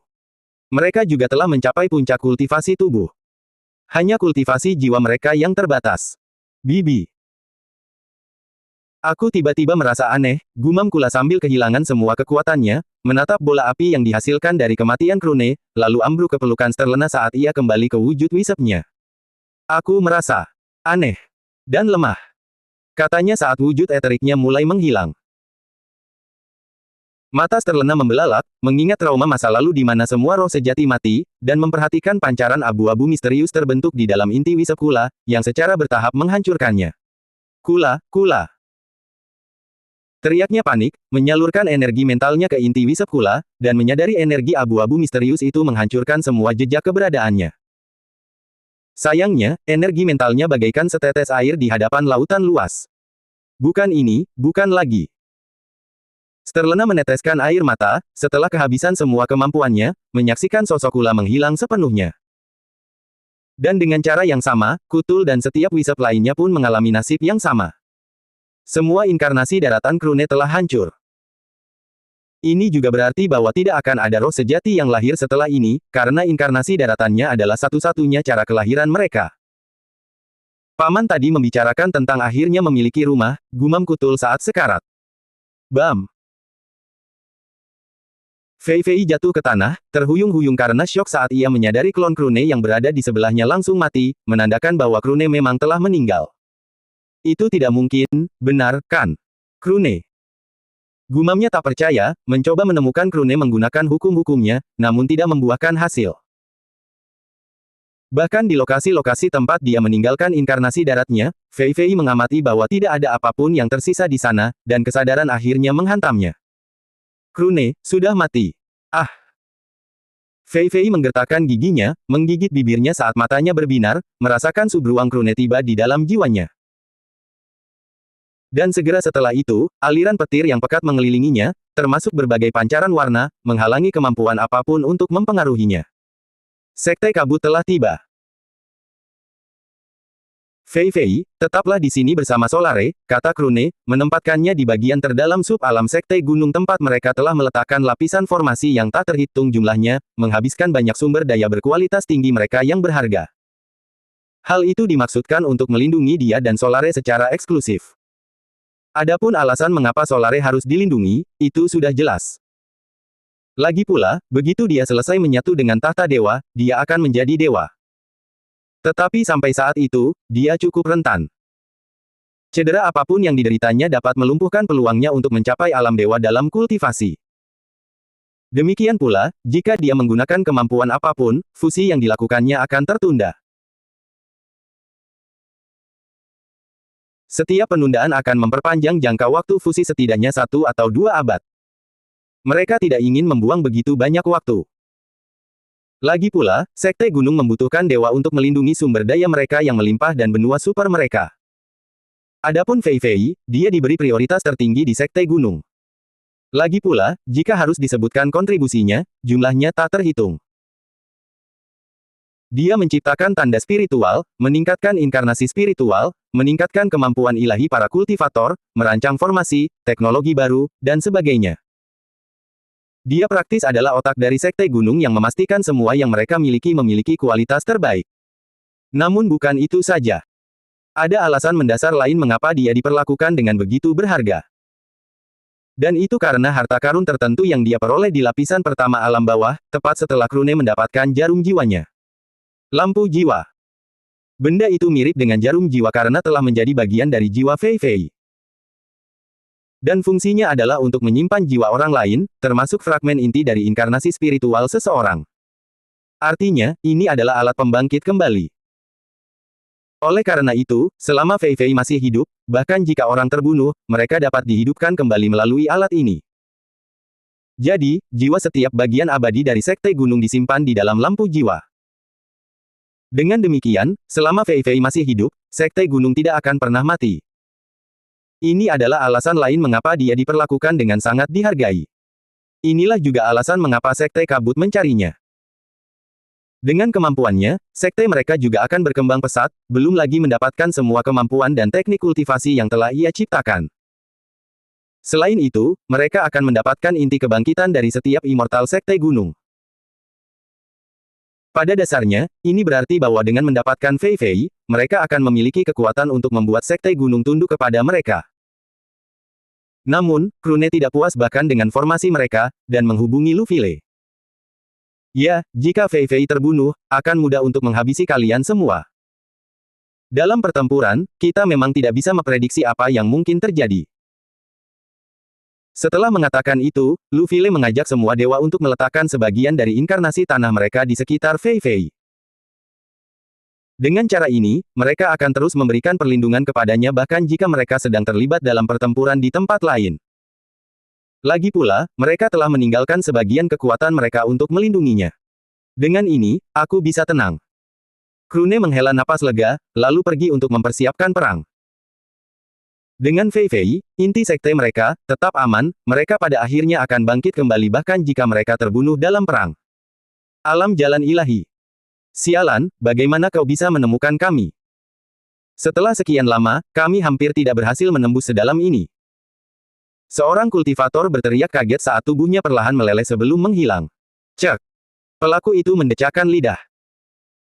Mereka juga telah mencapai puncak kultivasi tubuh. Hanya kultivasi jiwa mereka yang terbatas. Bibi. Aku tiba-tiba merasa aneh, gumam Kula sambil kehilangan semua kekuatannya, menatap bola api yang dihasilkan dari kematian Krune, lalu ambruk ke pelukan Sterlena saat ia kembali ke wujud wisepnya. Aku merasa aneh dan lemah. Katanya saat wujud eteriknya mulai menghilang. Mata Sterlena membelalak, mengingat trauma masa lalu di mana semua roh sejati mati, dan memperhatikan pancaran abu-abu misterius terbentuk di dalam inti wisep Kula, yang secara bertahap menghancurkannya. Kula, Kula! Teriaknya panik, menyalurkan energi mentalnya ke inti wisep Kula, dan menyadari energi abu-abu misterius itu menghancurkan semua jejak keberadaannya. Sayangnya, energi mentalnya bagaikan setetes air di hadapan lautan luas. Bukan ini, bukan lagi. Sterlena meneteskan air mata, setelah kehabisan semua kemampuannya, menyaksikan sosok Kula menghilang sepenuhnya. Dan dengan cara yang sama, Kutul dan setiap wisep lainnya pun mengalami nasib yang sama. Semua inkarnasi daratan Krune telah hancur. Ini juga berarti bahwa tidak akan ada roh sejati yang lahir setelah ini, karena inkarnasi daratannya adalah satu-satunya cara kelahiran mereka. Paman tadi membicarakan tentang akhirnya memiliki rumah, gumam Kutul saat sekarat. Bam! Fei Fei jatuh ke tanah, terhuyung-huyung karena syok saat ia menyadari klon Krune yang berada di sebelahnya langsung mati, menandakan bahwa Krune memang telah meninggal. Itu tidak mungkin, benar, kan? Krune. Gumamnya tak percaya, mencoba menemukan Krune menggunakan hukum-hukumnya, namun tidak membuahkan hasil. Bahkan di lokasi-lokasi tempat dia meninggalkan inkarnasi daratnya, Fei Fei mengamati bahwa tidak ada apapun yang tersisa di sana, dan kesadaran akhirnya menghantamnya. Krune, sudah mati. Ah! Fei Fei menggertakkan giginya, menggigit bibirnya saat matanya berbinar, merasakan subruang Krune tiba di dalam jiwanya. Dan segera setelah itu, aliran petir yang pekat mengelilinginya, termasuk berbagai pancaran warna, menghalangi kemampuan apapun untuk mempengaruhinya. Sekte kabut telah tiba. Fei Fei, tetaplah di sini bersama Solare, kata Krune, menempatkannya di bagian terdalam sub-alam Sekte Gunung tempat mereka telah meletakkan lapisan formasi yang tak terhitung jumlahnya, menghabiskan banyak sumber daya berkualitas tinggi mereka yang berharga. Hal itu dimaksudkan untuk melindungi dia dan Solare secara eksklusif. Adapun alasan mengapa Solare harus dilindungi, itu sudah jelas. Lagi pula, begitu dia selesai menyatu dengan tahta dewa, dia akan menjadi dewa. Tetapi sampai saat itu, dia cukup rentan. Cedera apapun yang dideritanya dapat melumpuhkan peluangnya untuk mencapai alam dewa dalam kultivasi. Demikian pula, jika dia menggunakan kemampuan apapun, fusi yang dilakukannya akan tertunda. Setiap penundaan akan memperpanjang jangka waktu fusi setidaknya 1 atau 2 abad. Mereka tidak ingin membuang begitu banyak waktu. Lagi pula, Sekte Gunung membutuhkan dewa untuk melindungi sumber daya mereka yang melimpah dan benua super mereka. Adapun Fei Fei, dia diberi prioritas tertinggi di Sekte Gunung. Lagi pula, jika harus disebutkan kontribusinya, jumlahnya tak terhitung. Dia menciptakan tanda spiritual, meningkatkan inkarnasi spiritual, meningkatkan kemampuan ilahi para kultivator, merancang formasi, teknologi baru, dan sebagainya. Dia praktis adalah otak dari Sekte Gunung yang memastikan semua yang mereka miliki memiliki kualitas terbaik. Namun bukan itu saja. Ada alasan mendasar lain mengapa dia diperlakukan dengan begitu berharga. Dan itu karena harta karun tertentu yang dia peroleh di lapisan pertama alam bawah, tepat setelah Krune mendapatkan jarum jiwanya. Lampu jiwa. Benda itu mirip dengan jarum jiwa karena telah menjadi bagian dari jiwa Fei Fei. Dan fungsinya adalah untuk menyimpan jiwa orang lain, termasuk fragmen inti dari inkarnasi spiritual seseorang. Artinya, ini adalah alat pembangkit kembali. Oleh karena itu, selama Fei Fei masih hidup, bahkan jika orang terbunuh, mereka dapat dihidupkan kembali melalui alat ini. Jadi, jiwa setiap bagian abadi dari Sekte Gunung disimpan di dalam lampu jiwa. Dengan demikian, selama Fei Fei masih hidup, Sekte Gunung tidak akan pernah mati. Ini adalah alasan lain mengapa dia diperlakukan dengan sangat dihargai. Inilah juga alasan mengapa Sekte Kabut mencarinya. Dengan kemampuannya, sekte mereka juga akan berkembang pesat, belum lagi mendapatkan semua kemampuan dan teknik kultivasi yang telah ia ciptakan. Selain itu, mereka akan mendapatkan inti kebangkitan dari setiap immortal sekte gunung. Pada dasarnya, ini berarti bahwa dengan mendapatkan Fei Fei, mereka akan memiliki kekuatan untuk membuat sekte gunung tunduk kepada mereka. Namun, Krune tidak puas bahkan dengan formasi mereka, dan menghubungi Lu File. Ya, jika Fei Fei terbunuh, akan mudah untuk menghabisi kalian semua. Dalam pertempuran, kita memang tidak bisa memprediksi apa yang mungkin terjadi. Setelah mengatakan itu, Lu File mengajak semua dewa untuk meletakkan sebagian dari inkarnasi tanah mereka di sekitar Fei Fei. Dengan cara ini, mereka akan terus memberikan perlindungan kepadanya bahkan jika mereka sedang terlibat dalam pertempuran di tempat lain. Lagi pula, mereka telah meninggalkan sebagian kekuatan mereka untuk melindunginya. Dengan ini, aku bisa tenang. Krune menghela napas lega, lalu pergi untuk mempersiapkan perang. Dengan Fei Fei, inti sekte mereka, tetap aman, mereka pada akhirnya akan bangkit kembali bahkan jika mereka terbunuh dalam perang. Alam jalan ilahi. Sialan, bagaimana kau bisa menemukan kami? Setelah sekian lama, kami hampir tidak berhasil menembus sedalam ini. Seorang kultivator berteriak kaget saat tubuhnya perlahan meleleh sebelum menghilang. Cek. Pelaku itu mendecakkan lidah.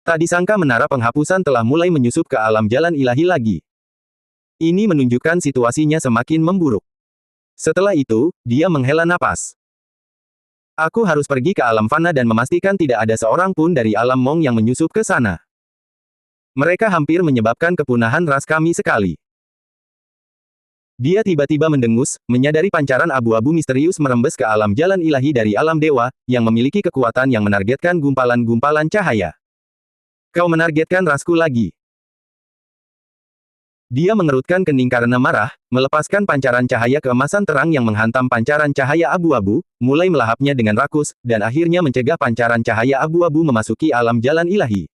Tak disangka menara penghapusan telah mulai menyusup ke alam jalan ilahi lagi. Ini menunjukkan situasinya semakin memburuk. Setelah itu, dia menghela napas. Aku harus pergi ke alam fana dan memastikan tidak ada seorang pun dari alam Mong yang menyusup ke sana. Mereka hampir menyebabkan kepunahan ras kami sekali. Dia tiba-tiba mendengus, menyadari pancaran abu-abu misterius merembes ke alam jalan ilahi dari alam dewa, yang memiliki kekuatan yang menargetkan gumpalan-gumpalan cahaya. Kau menargetkan rasku lagi. Dia mengerutkan kening karena marah, melepaskan pancaran cahaya keemasan terang yang menghantam pancaran cahaya abu-abu, mulai melahapnya dengan rakus, dan akhirnya mencegah pancaran cahaya abu-abu memasuki alam jalan ilahi.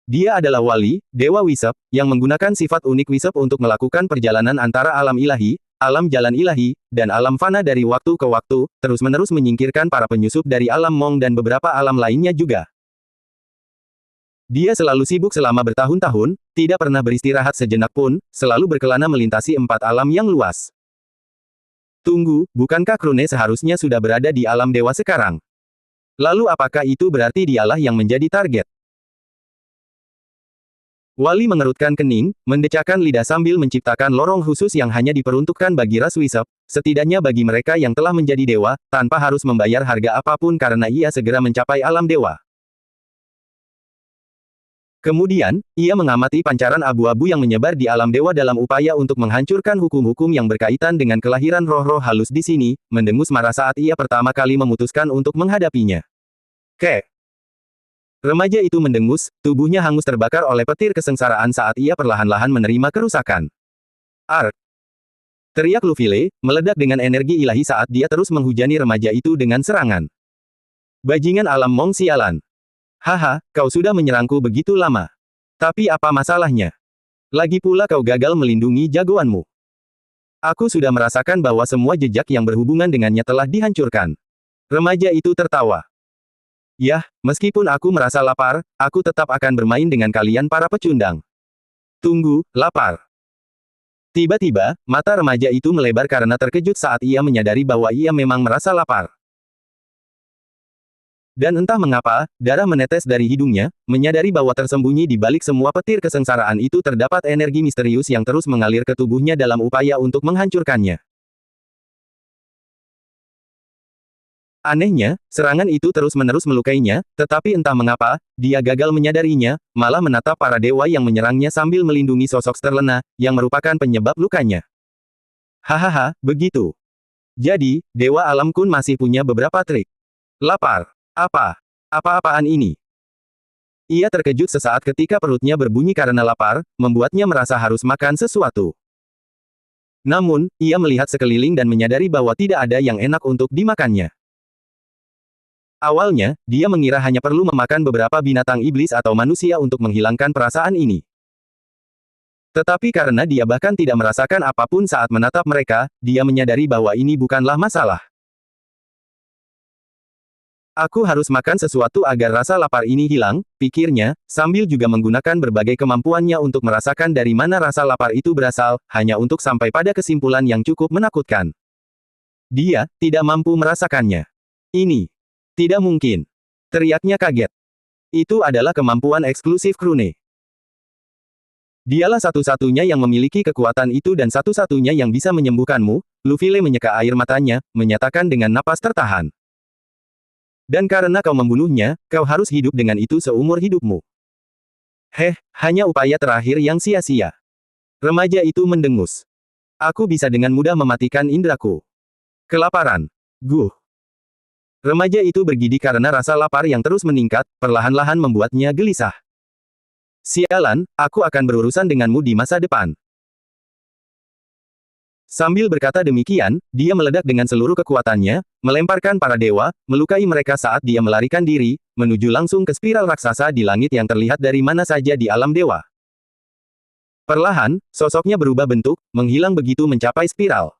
Dia adalah wali, Dewa Wisep, yang menggunakan sifat unik Wisep untuk melakukan perjalanan antara alam ilahi, alam jalan ilahi, dan alam fana dari waktu ke waktu, terus-menerus menyingkirkan para penyusup dari alam Mong dan beberapa alam lainnya juga. Dia selalu sibuk selama bertahun-tahun, tidak pernah beristirahat sejenak pun, selalu berkelana melintasi 4 alam yang luas. Tunggu, bukankah Krune seharusnya sudah berada di alam dewa sekarang? Lalu apakah itu berarti dialah yang menjadi target? Wali mengerutkan kening, mendecakkan lidah sambil menciptakan lorong khusus yang hanya diperuntukkan bagi ras Wisep, setidaknya bagi mereka yang telah menjadi dewa, tanpa harus membayar harga apapun karena ia segera mencapai alam dewa. Kemudian, ia mengamati pancaran abu-abu yang menyebar di alam dewa dalam upaya untuk menghancurkan hukum-hukum yang berkaitan dengan kelahiran roh-roh halus di sini, mendengus marah saat ia pertama kali memutuskan untuk menghadapinya. Remaja itu mendengus, tubuhnya hangus terbakar oleh petir kesengsaraan saat ia perlahan-lahan menerima kerusakan. Ark! Teriak Lu File, meledak dengan energi ilahi saat dia terus menghujani remaja itu dengan serangan. Bajingan alam Mong sialan! Haha, kau sudah menyerangku begitu lama. Tapi apa masalahnya? Lagi pula kau gagal melindungi jagoanmu. Aku sudah merasakan bahwa semua jejak yang berhubungan dengannya telah dihancurkan. Remaja itu tertawa. Yah, meskipun aku merasa lapar, aku tetap akan bermain dengan kalian para pecundang. Tunggu, lapar. Tiba-tiba, mata remaja itu melebar karena terkejut saat ia menyadari bahwa ia memang merasa lapar. Dan entah mengapa, darah menetes dari hidungnya, menyadari bahwa tersembunyi di balik semua petir kesengsaraan itu terdapat energi misterius yang terus mengalir ke tubuhnya dalam upaya untuk menghancurkannya. Anehnya, serangan itu terus-menerus melukainya, tetapi entah mengapa, dia gagal menyadarinya, malah menatap para dewa yang menyerangnya sambil melindungi sosok terlena, yang merupakan penyebab lukanya. Hahaha, begitu. Jadi, Dewa Alam Kun masih punya beberapa trik. Lapar. Apa-apaan ini? Ia terkejut sesaat ketika perutnya berbunyi karena lapar, membuatnya merasa harus makan sesuatu. Namun, ia melihat sekeliling dan menyadari bahwa tidak ada yang enak untuk dimakannya. Awalnya, dia mengira hanya perlu memakan beberapa binatang iblis atau manusia untuk menghilangkan perasaan ini. Tetapi karena dia bahkan tidak merasakan apapun saat menatap mereka, dia menyadari bahwa ini bukanlah masalah. Aku harus makan sesuatu agar rasa lapar ini hilang, pikirnya, sambil juga menggunakan berbagai kemampuannya untuk merasakan dari mana rasa lapar itu berasal, hanya untuk sampai pada kesimpulan yang cukup menakutkan. Dia tidak mampu merasakannya. Ini tidak mungkin. Teriaknya kaget. Itu adalah kemampuan eksklusif Krune. Dialah satu-satunya yang memiliki kekuatan itu dan satu-satunya yang bisa menyembuhkanmu. Luffy menyeka air matanya, menyatakan dengan napas tertahan. Dan karena kau membunuhnya, kau harus hidup dengan itu seumur hidupmu. Hanya upaya terakhir yang sia-sia. Remaja itu mendengus. Aku bisa dengan mudah mematikan indraku. Kelaparan. Remaja itu bergidik karena rasa lapar yang terus meningkat, perlahan-lahan membuatnya gelisah. Sialan, aku akan berurusan denganmu di masa depan. Sambil berkata demikian, dia meledak dengan seluruh kekuatannya, melemparkan para dewa, melukai mereka saat dia melarikan diri, menuju langsung ke spiral raksasa di langit yang terlihat dari mana saja di alam dewa. Perlahan, sosoknya berubah bentuk, menghilang begitu mencapai spiral.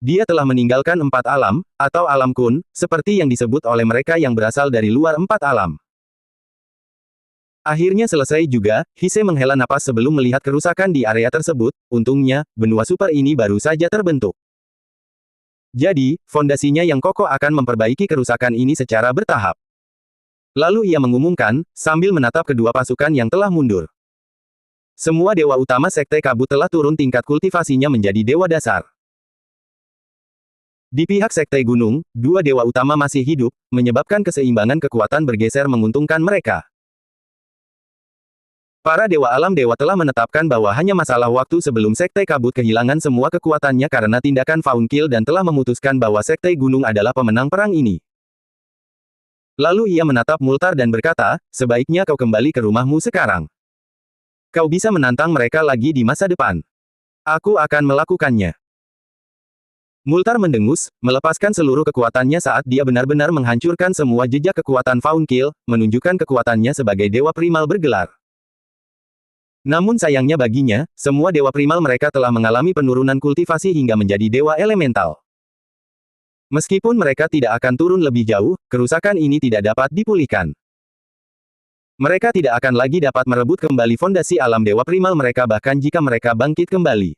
Dia telah meninggalkan 4 alam, atau alam kun, seperti yang disebut oleh mereka yang berasal dari luar 4 alam. Akhirnya selesai juga, Hisei menghela napas sebelum melihat kerusakan di area tersebut, untungnya, benua super ini baru saja terbentuk. Jadi, fondasinya yang kokoh akan memperbaiki kerusakan ini secara bertahap. Lalu ia mengumumkan, sambil menatap kedua pasukan yang telah mundur. Semua dewa utama Sekte Kabut telah turun tingkat kultivasinya menjadi dewa dasar. Di pihak Sekte Gunung, 2 dewa utama masih hidup, menyebabkan keseimbangan kekuatan bergeser menguntungkan mereka. Para dewa alam dewa telah menetapkan bahwa hanya masalah waktu sebelum Sekte Kabut kehilangan semua kekuatannya karena tindakan Faun Kill dan telah memutuskan bahwa Sekte Gunung adalah pemenang perang ini. Lalu ia menatap Multar dan berkata, sebaiknya kau kembali ke rumahmu sekarang. Kau bisa menantang mereka lagi di masa depan. Aku akan melakukannya. Multar mendengus, melepaskan seluruh kekuatannya saat dia benar-benar menghancurkan semua jejak kekuatan Faun Kill, menunjukkan kekuatannya sebagai dewa primal bergelar. Namun sayangnya baginya, semua dewa primal mereka telah mengalami penurunan kultivasi hingga menjadi dewa elemental. Meskipun mereka tidak akan turun lebih jauh, kerusakan ini tidak dapat dipulihkan. Mereka tidak akan lagi dapat merebut kembali fondasi alam dewa primal mereka bahkan jika mereka bangkit kembali.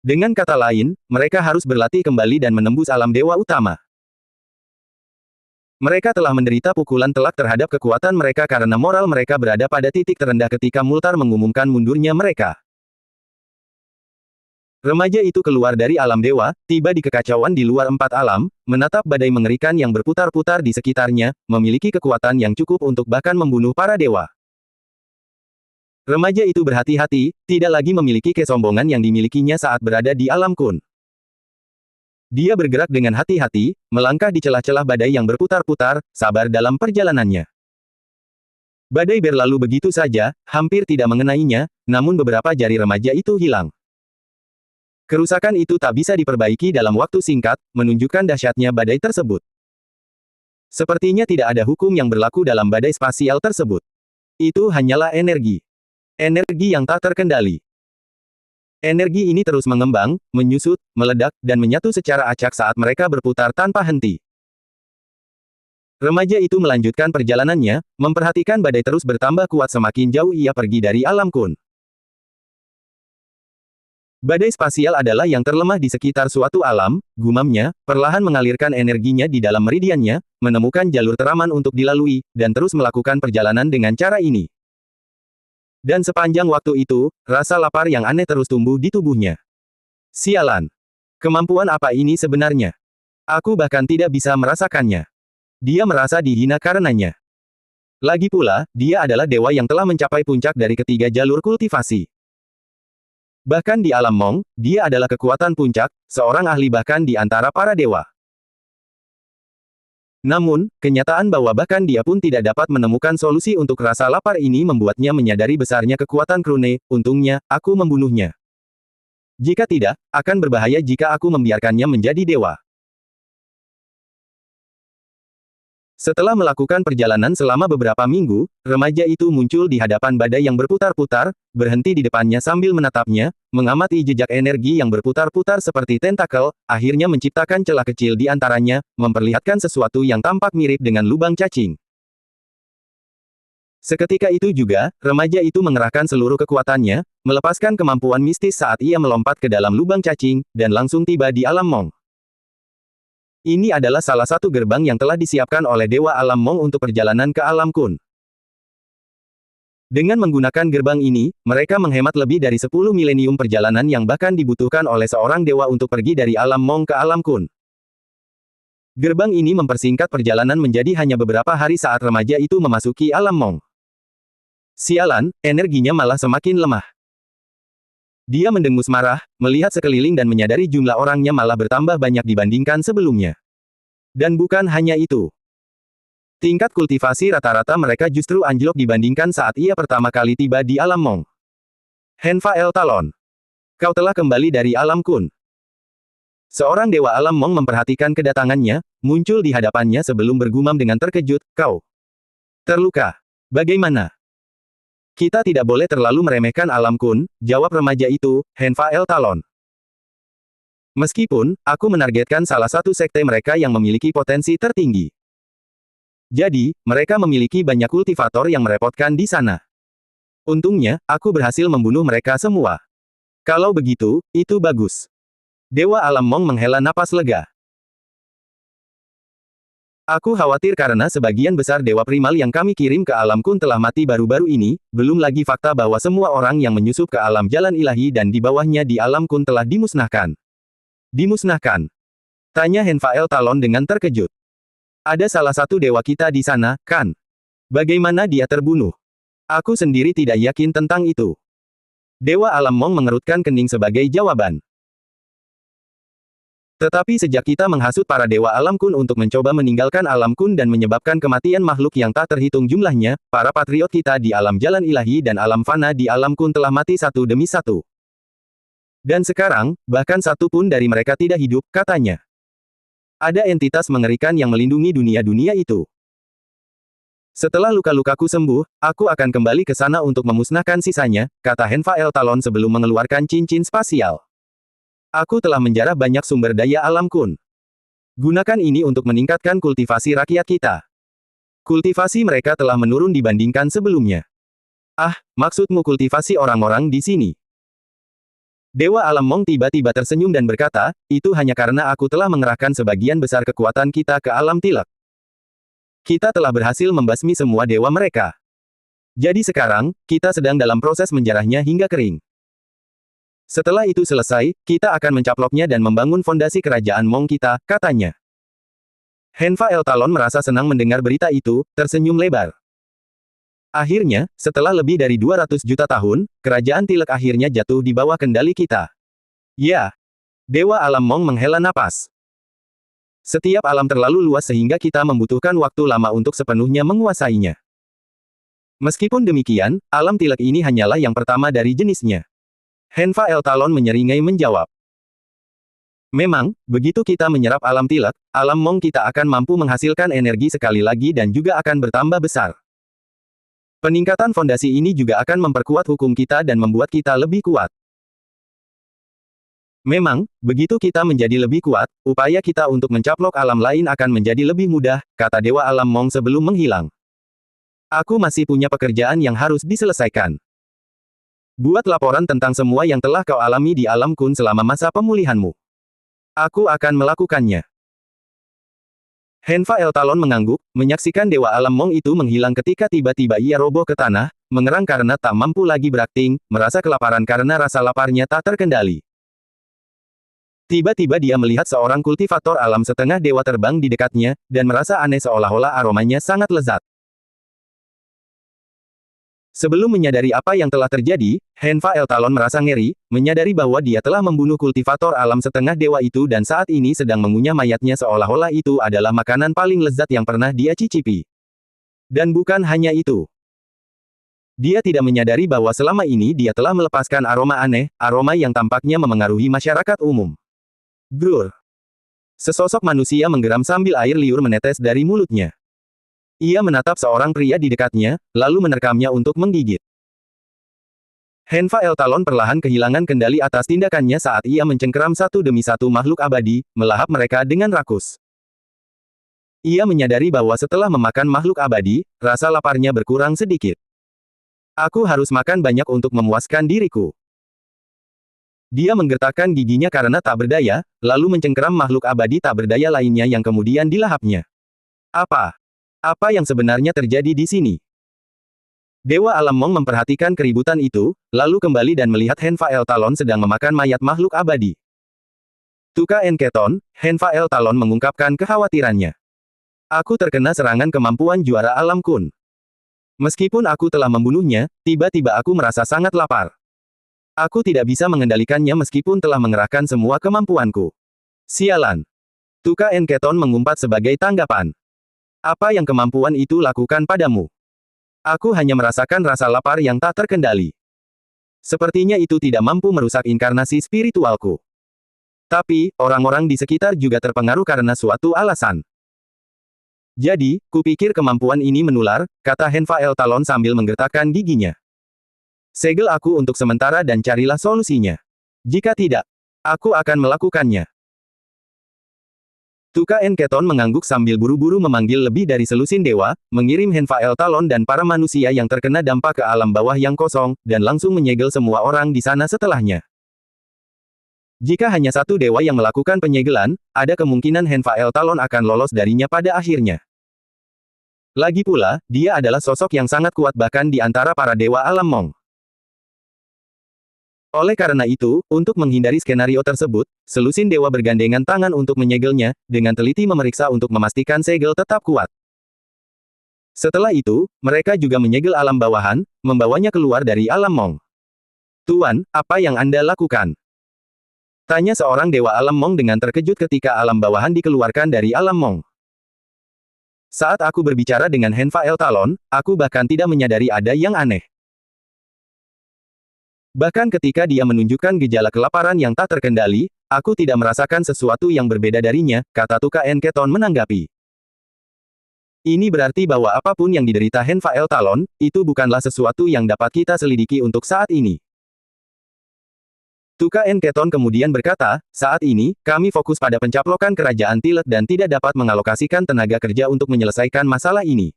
Dengan kata lain, mereka harus berlatih kembali dan menembus alam dewa utama. Mereka telah menderita pukulan telak terhadap kekuatan mereka karena moral mereka berada pada titik terendah ketika Multar mengumumkan mundurnya mereka. Remaja itu keluar dari alam dewa, tiba di kekacauan di luar 4 alam, menatap badai mengerikan yang berputar-putar di sekitarnya, memiliki kekuatan yang cukup untuk bahkan membunuh para dewa. Remaja itu berhati-hati, tidak lagi memiliki kesombongan yang dimilikinya saat berada di alam kun. Dia bergerak dengan hati-hati, melangkah di celah-celah badai yang berputar-putar, sabar dalam perjalanannya. Badai berlalu begitu saja, hampir tidak mengenainya, namun beberapa jari remaja itu hilang. Kerusakan itu tak bisa diperbaiki dalam waktu singkat, menunjukkan dahsyatnya badai tersebut. Sepertinya tidak ada hukum yang berlaku dalam badai spasial tersebut. Itu hanyalah energi. Energi yang tak terkendali. Energi ini terus mengembang, menyusut, meledak, dan menyatu secara acak saat mereka berputar tanpa henti. Remaja itu melanjutkan perjalanannya, memperhatikan badai terus bertambah kuat semakin jauh ia pergi dari alam kun. Badai spasial adalah yang terlemah di sekitar suatu alam, gumamnya, perlahan mengalirkan energinya di dalam meridiannya, menemukan jalur teraman untuk dilalui, dan terus melakukan perjalanan dengan cara ini. Dan sepanjang waktu itu, rasa lapar yang aneh terus tumbuh di tubuhnya. Sialan. Kemampuan apa ini sebenarnya? Aku bahkan tidak bisa merasakannya. Dia merasa dihina karenanya. Lagi pula, dia adalah dewa yang telah mencapai puncak dari ketiga jalur kultivasi. Bahkan di alam Mong, dia adalah kekuatan puncak, seorang ahli bahkan di antara para dewa. Namun, kenyataan bahwa bahkan dia pun tidak dapat menemukan solusi untuk rasa lapar ini membuatnya menyadari besarnya kekuatan Krune. Untungnya, aku membunuhnya. Jika tidak, akan berbahaya jika aku membiarkannya menjadi dewa. Setelah melakukan perjalanan selama beberapa minggu, remaja itu muncul di hadapan badai yang berputar-putar, berhenti di depannya sambil menatapnya, mengamati jejak energi yang berputar-putar seperti tentakel, akhirnya menciptakan celah kecil di antaranya, memperlihatkan sesuatu yang tampak mirip dengan lubang cacing. Seketika itu juga, remaja itu mengerahkan seluruh kekuatannya, melepaskan kemampuan mistis saat ia melompat ke dalam lubang cacing, dan langsung tiba di alam Mong. Ini adalah salah satu gerbang yang telah disiapkan oleh Dewa Alam Mong untuk perjalanan ke Alam Kun. Dengan menggunakan gerbang ini, mereka menghemat lebih dari 10 milenium perjalanan yang bahkan dibutuhkan oleh seorang dewa untuk pergi dari Alam Mong ke Alam Kun. Gerbang ini mempersingkat perjalanan menjadi hanya beberapa hari saat remaja itu memasuki Alam Mong. Sialan, energinya malah semakin lemah. Dia mendengus marah, melihat sekeliling dan menyadari jumlah orangnya malah bertambah banyak dibandingkan sebelumnya. Dan bukan hanya itu. Tingkat kultivasi rata-rata mereka justru anjlok dibandingkan saat ia pertama kali tiba di Alam Mong. Henfa El Talon. Kau telah kembali dari Alam Kun. Seorang dewa Alam Mong memperhatikan kedatangannya, muncul di hadapannya sebelum bergumam dengan terkejut, kau terluka. Bagaimana? Kita tidak boleh terlalu meremehkan Alam Kun, jawab remaja itu, Henfa El Talon. Meskipun, aku menargetkan salah satu sekte mereka yang memiliki potensi tertinggi. Jadi, mereka memiliki banyak kultivator yang merepotkan di sana. Untungnya, aku berhasil membunuh mereka semua. Kalau begitu, itu bagus. Dewa Alam Mong menghela napas lega. Aku khawatir karena sebagian besar dewa primal yang kami kirim ke Alam Kun telah mati baru-baru ini, belum lagi fakta bahwa semua orang yang menyusup ke alam jalan ilahi dan di bawahnya di Alam Kun telah dimusnahkan. Dimusnahkan? Tanya Henfa El Talon dengan terkejut. Ada salah satu dewa kita di sana, kan? Bagaimana dia terbunuh? Aku sendiri tidak yakin tentang itu. Dewa Alam Mong mengerutkan kening sebagai jawaban. Tetapi sejak kita menghasut para dewa Alam Kun untuk mencoba meninggalkan Alam Kun dan menyebabkan kematian makhluk yang tak terhitung jumlahnya, para patriot kita di alam jalan ilahi dan alam fana di Alam Kun telah mati satu demi satu. Dan sekarang, bahkan satu pun dari mereka tidak hidup, katanya. Ada entitas mengerikan yang melindungi dunia-dunia itu. Setelah luka-lukaku sembuh, aku akan kembali ke sana untuk memusnahkan sisanya, kata Henfa El Talon sebelum mengeluarkan cincin spasial. Aku telah menjarah banyak sumber daya Alam Kun. Gunakan ini untuk meningkatkan kultivasi rakyat kita. Kultivasi mereka telah menurun dibandingkan sebelumnya. Ah, maksudmu kultivasi orang-orang di sini? Dewa Alam Mong tiba-tiba tersenyum dan berkata, itu hanya karena aku telah mengerahkan sebagian besar kekuatan kita ke alam tilak. Kita telah berhasil membasmi semua dewa mereka. Jadi sekarang, kita sedang dalam proses menjarahnya hingga kering. Setelah itu selesai, kita akan mencaploknya dan membangun fondasi kerajaan Mong kita, katanya. Henfa El Talon merasa senang mendengar berita itu, tersenyum lebar. Akhirnya, setelah lebih dari 200 juta tahun, kerajaan Tilek akhirnya jatuh di bawah kendali kita. Ya. Dewa Alam Mong menghela napas. Setiap alam terlalu luas sehingga kita membutuhkan waktu lama untuk sepenuhnya menguasainya. Meskipun demikian, alam Tilek ini hanyalah yang pertama dari jenisnya. Henfa El Talon menyeringai menjawab. Memang, begitu kita menyerap alam Tilek, alam Mong kita akan mampu menghasilkan energi sekali lagi dan juga akan bertambah besar. Peningkatan fondasi ini juga akan memperkuat hukum kita dan membuat kita lebih kuat. Memang, begitu kita menjadi lebih kuat, upaya kita untuk mencaplok alam lain akan menjadi lebih mudah, kata Dewa Alam Mong sebelum menghilang. Aku masih punya pekerjaan yang harus diselesaikan. Buat laporan tentang semua yang telah kau alami di Alam Kun selama masa pemulihanmu. Aku akan melakukannya. Henfa El Talon mengangguk, menyaksikan Dewa Alam Mong itu menghilang ketika tiba-tiba ia roboh ke tanah, mengerang karena tak mampu lagi berakting, merasa kelaparan karena rasa laparnya tak terkendali. Tiba-tiba dia melihat seorang kultivator alam setengah dewa terbang di dekatnya, dan merasa aneh seolah-olah aromanya sangat lezat. Sebelum menyadari apa yang telah terjadi, Henfa El Talon merasa ngeri, menyadari bahwa dia telah membunuh kultivator alam setengah dewa itu dan saat ini sedang mengunyah mayatnya seolah-olah itu adalah makanan paling lezat yang pernah dia cicipi. Dan bukan hanya itu. Dia tidak menyadari bahwa selama ini dia telah melepaskan aroma aneh, aroma yang tampaknya memengaruhi masyarakat umum. Grur. Sesosok manusia menggeram sambil air liur menetes dari mulutnya. Ia menatap seorang pria di dekatnya, lalu menerkamnya untuk menggigit. Henfa El Talon perlahan kehilangan kendali atas tindakannya saat ia mencengkeram satu demi satu makhluk abadi, melahap mereka dengan rakus. Ia menyadari bahwa setelah memakan makhluk abadi, rasa laparnya berkurang sedikit. Aku harus makan banyak untuk memuaskan diriku. Dia menggertakkan giginya karena tak berdaya, lalu mencengkeram makhluk abadi tak berdaya lainnya yang kemudian dilahapnya. Apa yang sebenarnya terjadi di sini? Dewa Alam Mong memperhatikan keributan itu, lalu kembali dan melihat Henfa El Talon sedang memakan mayat makhluk abadi. Tuka Enketon, Henfa El Talon mengungkapkan kekhawatirannya. Aku terkena serangan kemampuan juara alam kun. Meskipun aku telah membunuhnya, tiba-tiba aku merasa sangat lapar. Aku tidak bisa mengendalikannya meskipun telah mengerahkan semua kemampuanku. Sialan. Tuka Enketon mengumpat sebagai tanggapan. Apa yang kemampuan itu lakukan padamu? Aku hanya merasakan rasa lapar yang tak terkendali. Sepertinya itu tidak mampu merusak inkarnasi spiritualku. Tapi, orang-orang di sekitar juga terpengaruh karena suatu alasan. Jadi, kupikir kemampuan ini menular, kata Henfa El Talon sambil menggertakkan giginya. Segel aku untuk sementara dan carilah solusinya. Jika tidak, aku akan melakukannya. Tuka Enketon mengangguk sambil buru-buru memanggil lebih dari selusin dewa, mengirim Henfa El Talon dan para manusia yang terkena dampak ke alam bawah yang kosong, dan langsung menyegel semua orang di sana setelahnya. Jika hanya satu dewa yang melakukan penyegelan, ada kemungkinan Henfa El Talon akan lolos darinya pada akhirnya. Lagi pula, dia adalah sosok yang sangat kuat bahkan di antara para dewa alam Mong. Oleh karena itu, untuk menghindari skenario tersebut, selusin dewa bergandengan tangan untuk menyegelnya, dengan teliti memeriksa untuk memastikan segel tetap kuat. Setelah itu, mereka juga menyegel alam bawahan, membawanya keluar dari alam Mong. Tuan, apa yang Anda lakukan? Tanya seorang dewa alam Mong dengan terkejut ketika alam bawahan dikeluarkan dari alam Mong. Saat aku berbicara dengan Henfa El Talon, aku bahkan tidak menyadari ada yang aneh. Bahkan ketika dia menunjukkan gejala kelaparan yang tak terkendali, aku tidak merasakan sesuatu yang berbeda darinya, kata Tuka Enketon menanggapi. Ini berarti bahwa apapun yang diderita Henfa El Talon, itu bukanlah sesuatu yang dapat kita selidiki untuk saat ini. Tuka Enketon kemudian berkata, saat ini, kami fokus pada pencaplokan kerajaan Tilek dan tidak dapat mengalokasikan tenaga kerja untuk menyelesaikan masalah ini.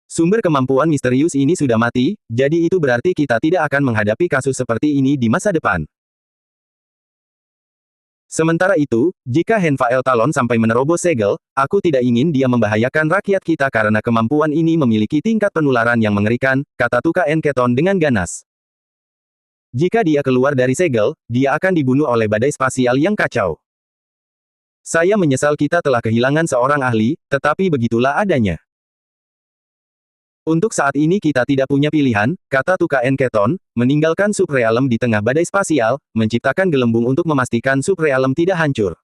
Sumber kemampuan misterius ini sudah mati, jadi itu berarti kita tidak akan menghadapi kasus seperti ini di masa depan. Sementara itu, jika Henfa El Talon sampai menerobos segel, aku tidak ingin dia membahayakan rakyat kita karena kemampuan ini memiliki tingkat penularan yang mengerikan, kata Tuka Enketon dengan ganas. Jika dia keluar dari segel, dia akan dibunuh oleh badai spasial yang kacau. Saya menyesal kita telah kehilangan seorang ahli, tetapi begitulah adanya. Untuk saat ini kita tidak punya pilihan, kata Tuka Enketon, meninggalkan subrealem di tengah badai spasial, menciptakan gelembung untuk memastikan subrealem tidak hancur.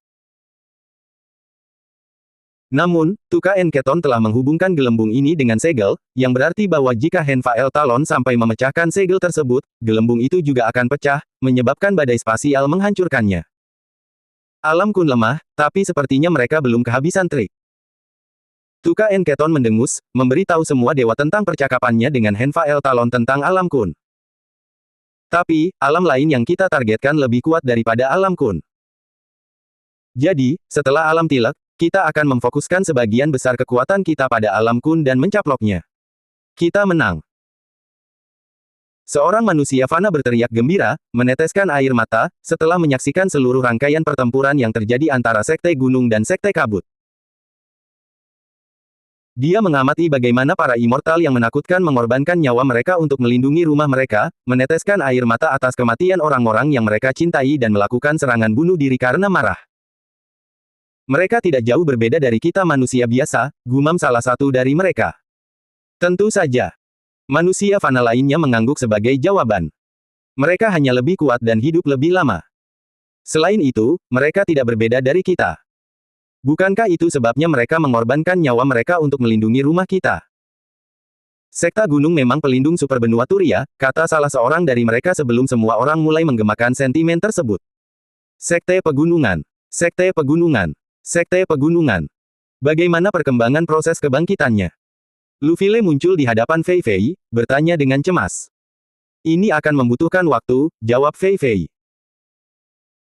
Namun, Tuka Enketon telah menghubungkan gelembung ini dengan segel, yang berarti bahwa jika Henfa El Talon sampai memecahkan segel tersebut, gelembung itu juga akan pecah, menyebabkan badai spasial menghancurkannya. Alam kun lemah, tapi sepertinya mereka belum kehabisan trik. Tuka Enketon mendengus, memberitahu semua dewa tentang percakapannya dengan Henfa El Talon tentang alam kun. Tapi, alam lain yang kita targetkan lebih kuat daripada alam kun. Jadi, setelah alam Tilek, kita akan memfokuskan sebagian besar kekuatan kita pada alam kun dan mencaploknya. Kita menang. Seorang manusia fana berteriak gembira, meneteskan air mata, setelah menyaksikan seluruh rangkaian pertempuran yang terjadi antara Sekte Gunung dan Sekte Kabut. Dia mengamati bagaimana para immortal yang menakutkan mengorbankan nyawa mereka untuk melindungi rumah mereka, meneteskan air mata atas kematian orang-orang yang mereka cintai dan melakukan serangan bunuh diri karena marah. Mereka tidak jauh berbeda dari kita manusia biasa, gumam salah satu dari mereka. Tentu saja. Manusia fana lainnya mengangguk sebagai jawaban. Mereka hanya lebih kuat dan hidup lebih lama. Selain itu, mereka tidak berbeda dari kita. Bukankah itu sebabnya mereka mengorbankan nyawa mereka untuk melindungi rumah kita? Sekta Gunung memang pelindung super benua Turia, kata salah seorang dari mereka sebelum semua orang mulai menggemakan sentimen tersebut. Sekte Pegunungan. Sekte Pegunungan. Sekte Pegunungan. Bagaimana perkembangan proses kebangkitannya? Lu File muncul di hadapan Fei Fei, bertanya dengan cemas. Ini akan membutuhkan waktu, jawab Fei Fei.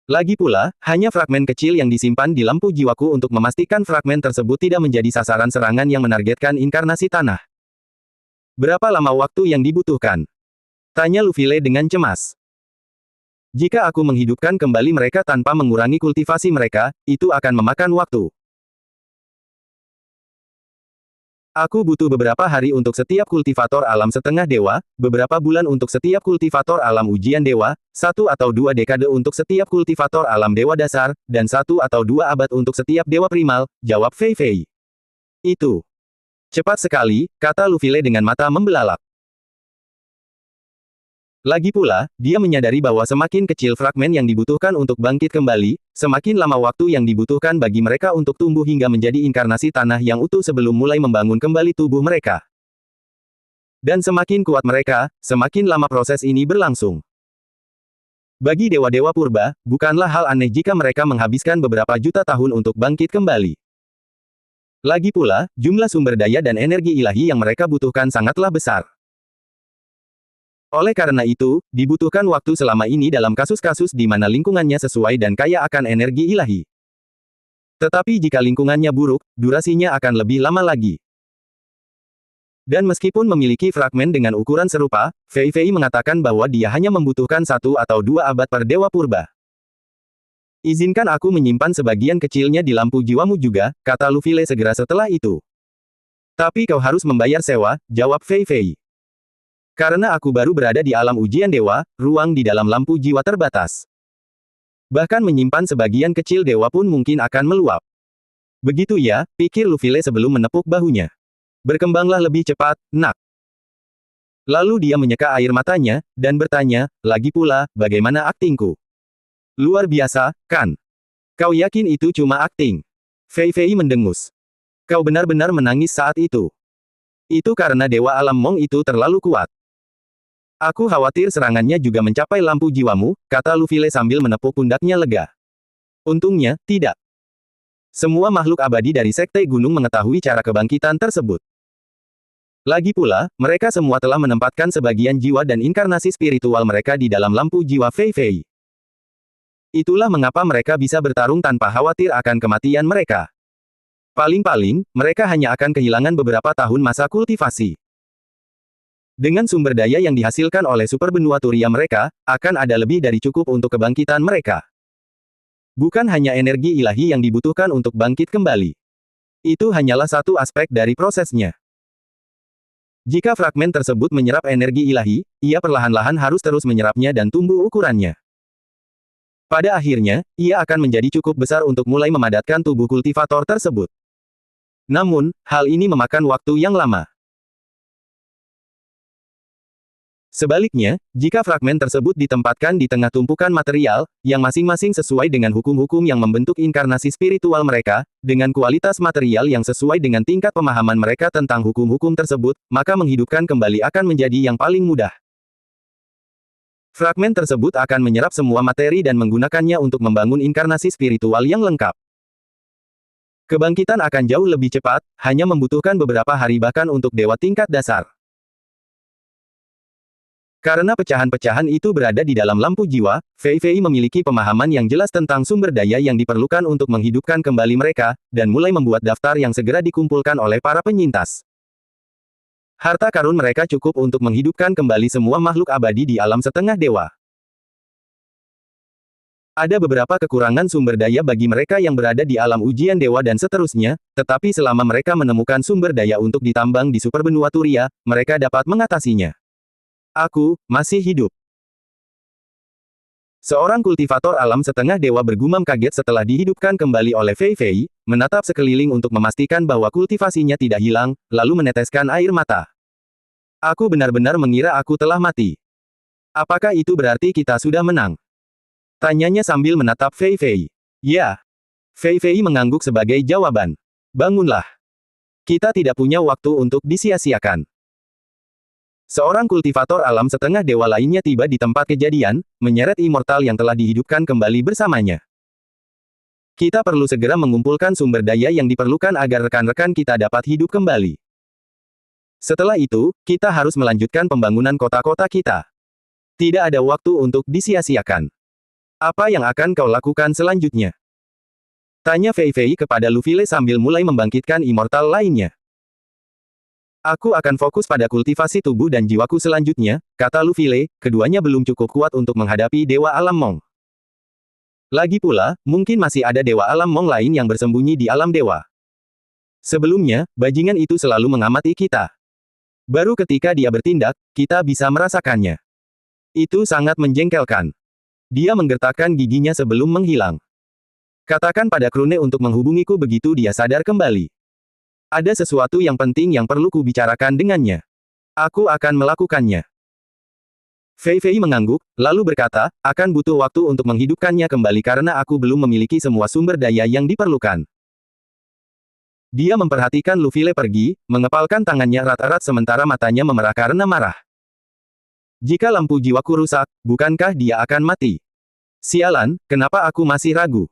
Lagi pula, hanya fragmen kecil yang disimpan di lampu jiwaku untuk memastikan fragmen tersebut tidak menjadi sasaran serangan yang menargetkan inkarnasi tanah. Berapa lama waktu yang dibutuhkan? Tanya Lu File dengan cemas. Jika aku menghidupkan kembali mereka tanpa mengurangi kultivasi mereka, itu akan memakan waktu. Aku butuh beberapa hari untuk setiap kultivator alam setengah dewa, beberapa bulan untuk setiap kultivator alam ujian dewa, 1 atau 2 dekade untuk setiap kultivator alam dewa dasar, dan 1 atau 2 abad untuk setiap dewa primal, jawab Fei Fei. Itu cepat sekali, kata Lu File dengan mata membelalak. Lagi pula, dia menyadari bahwa semakin kecil fragmen yang dibutuhkan untuk bangkit kembali, semakin lama waktu yang dibutuhkan bagi mereka untuk tumbuh hingga menjadi inkarnasi tanah yang utuh sebelum mulai membangun kembali tubuh mereka. Dan semakin kuat mereka, semakin lama proses ini berlangsung. Bagi dewa-dewa purba, bukanlah hal aneh jika mereka menghabiskan beberapa juta tahun untuk bangkit kembali. Lagi pula, jumlah sumber daya dan energi ilahi yang mereka butuhkan sangatlah besar. Oleh karena itu, dibutuhkan waktu selama ini dalam kasus-kasus di mana lingkungannya sesuai dan kaya akan energi ilahi. Tetapi jika lingkungannya buruk, durasinya akan lebih lama lagi. Dan meskipun memiliki fragmen dengan ukuran serupa, Fei Fei mengatakan bahwa dia hanya membutuhkan 1 atau 2 abad per dewa purba. Izinkan aku menyimpan sebagian kecilnya di lampu jiwamu juga, kata Lu File segera setelah itu. Tapi kau harus membayar sewa, jawab Fei Fei. Karena aku baru berada di alam ujian dewa, ruang di dalam lampu jiwa terbatas. Bahkan menyimpan sebagian kecil dewa pun mungkin akan meluap. Begitu ya, pikir Lu File sebelum menepuk bahunya. Berkembanglah lebih cepat, nak. Lalu dia menyeka air matanya, dan bertanya, lagi pula, bagaimana aktingku? Luar biasa, kan? Kau yakin itu cuma akting? Fei Fei mendengus. Kau benar-benar menangis saat itu. Itu karena dewa alam Mong itu terlalu kuat. Aku khawatir serangannya juga mencapai lampu jiwamu, kata Lu File sambil menepuk pundaknya lega. Untungnya, tidak. Semua makhluk abadi dari Sekte Gunung mengetahui cara kebangkitan tersebut. Lagi pula, mereka semua telah menempatkan sebagian jiwa dan inkarnasi spiritual mereka di dalam lampu jiwa Fei Fei. Itulah mengapa mereka bisa bertarung tanpa khawatir akan kematian mereka. Paling-paling, mereka hanya akan kehilangan beberapa tahun masa kultivasi. Dengan sumber daya yang dihasilkan oleh super benua Turia mereka, akan ada lebih dari cukup untuk kebangkitan mereka. Bukan hanya energi ilahi yang dibutuhkan untuk bangkit kembali. Itu hanyalah satu aspek dari prosesnya. Jika fragmen tersebut menyerap energi ilahi, ia perlahan-lahan harus terus menyerapnya dan tumbuh ukurannya. Pada akhirnya, ia akan menjadi cukup besar untuk mulai memadatkan tubuh kultivator tersebut. Namun, hal ini memakan waktu yang lama. Sebaliknya, jika fragmen tersebut ditempatkan di tengah tumpukan material, yang masing-masing sesuai dengan hukum-hukum yang membentuk inkarnasi spiritual mereka, dengan kualitas material yang sesuai dengan tingkat pemahaman mereka tentang hukum-hukum tersebut, maka menghidupkan kembali akan menjadi yang paling mudah. Fragmen tersebut akan menyerap semua materi dan menggunakannya untuk membangun inkarnasi spiritual yang lengkap. Kebangkitan akan jauh lebih cepat, hanya membutuhkan beberapa hari bahkan untuk dewa tingkat dasar. Karena pecahan-pecahan itu berada di dalam lampu jiwa, Fei Fei memiliki pemahaman yang jelas tentang sumber daya yang diperlukan untuk menghidupkan kembali mereka, dan mulai membuat daftar yang segera dikumpulkan oleh para penyintas. Harta karun mereka cukup untuk menghidupkan kembali semua makhluk abadi di alam setengah dewa. Ada beberapa kekurangan sumber daya bagi mereka yang berada di alam ujian dewa dan seterusnya, tetapi selama mereka menemukan sumber daya untuk ditambang di superbenua Turia, mereka dapat mengatasinya. Aku masih hidup. Seorang kultivator alam setengah dewa bergumam kaget setelah dihidupkan kembali oleh Fei Fei, menatap sekeliling untuk memastikan bahwa kultivasinya tidak hilang, lalu meneteskan air mata. Aku benar-benar mengira aku telah mati. Apakah itu berarti kita sudah menang? Tanyanya sambil menatap Fei Fei. Ya. Fei Fei mengangguk sebagai jawaban. Bangunlah. Kita tidak punya waktu untuk disia-siakan. Seorang kultivator alam setengah dewa lainnya tiba di tempat kejadian, menyeret immortal yang telah dihidupkan kembali bersamanya. Kita perlu segera mengumpulkan sumber daya yang diperlukan agar rekan-rekan kita dapat hidup kembali. Setelah itu, kita harus melanjutkan pembangunan kota-kota kita. Tidak ada waktu untuk disia-siakan. Apa yang akan kau lakukan selanjutnya? Tanya Fei Fei kepada Lu File sambil mulai membangkitkan immortal lainnya. Aku akan fokus pada kultivasi tubuh dan jiwaku selanjutnya, kata Lu File, keduanya belum cukup kuat untuk menghadapi Dewa Alam Mong. Lagi pula, mungkin masih ada Dewa Alam Mong lain yang bersembunyi di alam dewa. Sebelumnya, bajingan itu selalu mengamati kita. Baru ketika dia bertindak, kita bisa merasakannya. Itu sangat menjengkelkan. Dia menggertakkan giginya sebelum menghilang. Katakan pada Krune untuk menghubungiku begitu dia sadar kembali. Ada sesuatu yang penting yang perlu kubicarakan dengannya. Aku akan melakukannya. Fei Fei mengangguk, lalu berkata, akan butuh waktu untuk menghidupkannya kembali karena aku belum memiliki semua sumber daya yang diperlukan. Dia memperhatikan Lu File pergi, mengepalkan tangannya erat-erat sementara matanya memerah karena marah. Jika lampu jiwaku rusak, bukankah dia akan mati? Sialan, kenapa aku masih ragu?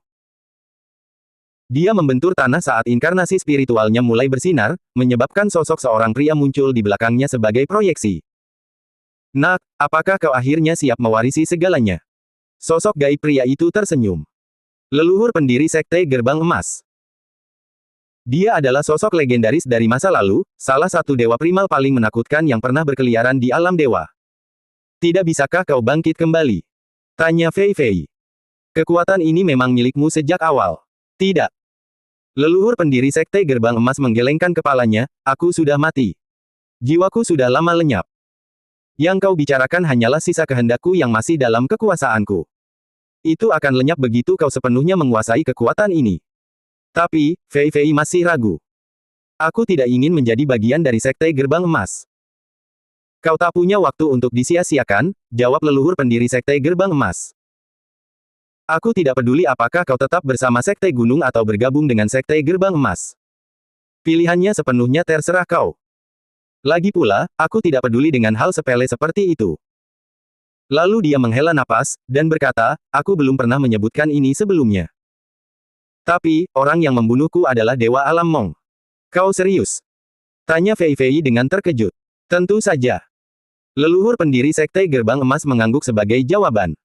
Dia membentur tanah saat inkarnasi spiritualnya mulai bersinar, menyebabkan sosok seorang pria muncul di belakangnya sebagai proyeksi. Nak, apakah kau akhirnya siap mewarisi segalanya? Sosok gaib pria itu tersenyum. Leluhur pendiri Sekte Gerbang Emas. Dia adalah sosok legendaris dari masa lalu, salah satu dewa primal paling menakutkan yang pernah berkeliaran di alam dewa. Tidak bisakah kau bangkit kembali? Tanya Fei Fei. Kekuatan ini memang milikmu sejak awal. Tidak. Leluhur pendiri Sekte Gerbang Emas menggelengkan kepalanya, aku sudah mati. Jiwaku sudah lama lenyap. Yang kau bicarakan hanyalah sisa kehendakku yang masih dalam kekuasaanku. Itu akan lenyap begitu kau sepenuhnya menguasai kekuatan ini. Tapi, Fei Fei masih ragu. Aku tidak ingin menjadi bagian dari Sekte Gerbang Emas. Kau tak punya waktu untuk disia-siakan, jawab leluhur pendiri Sekte Gerbang Emas. Aku tidak peduli apakah kau tetap bersama Sekte Gunung atau bergabung dengan Sekte Gerbang Emas. Pilihannya sepenuhnya terserah kau. Lagi pula, aku tidak peduli dengan hal sepele seperti itu. Lalu dia menghela napas, dan berkata, aku belum pernah menyebutkan ini sebelumnya. Tapi, orang yang membunuhku adalah Dewa Alam Mong. Kau serius? Tanya Fei Fei dengan terkejut. Tentu saja. Leluhur pendiri Sekte Gerbang Emas mengangguk sebagai jawaban.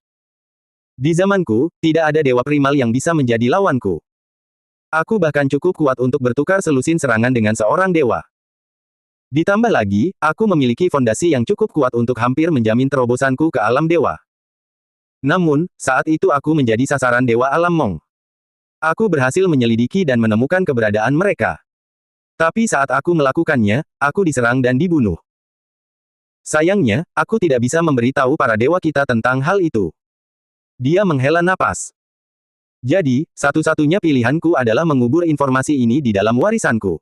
Di zamanku, tidak ada dewa primal yang bisa menjadi lawanku. Aku bahkan cukup kuat untuk bertukar selusin serangan dengan seorang dewa. Ditambah lagi, aku memiliki fondasi yang cukup kuat untuk hampir menjamin terobosanku ke alam dewa. Namun, saat itu aku menjadi sasaran Dewa Alam Mong. Aku berhasil menyelidiki dan menemukan keberadaan mereka. Tapi saat aku melakukannya, aku diserang dan dibunuh. Sayangnya, aku tidak bisa memberitahu para dewa kita tentang hal itu. Dia menghela napas. Jadi, satu-satunya pilihanku adalah mengubur informasi ini di dalam warisanku.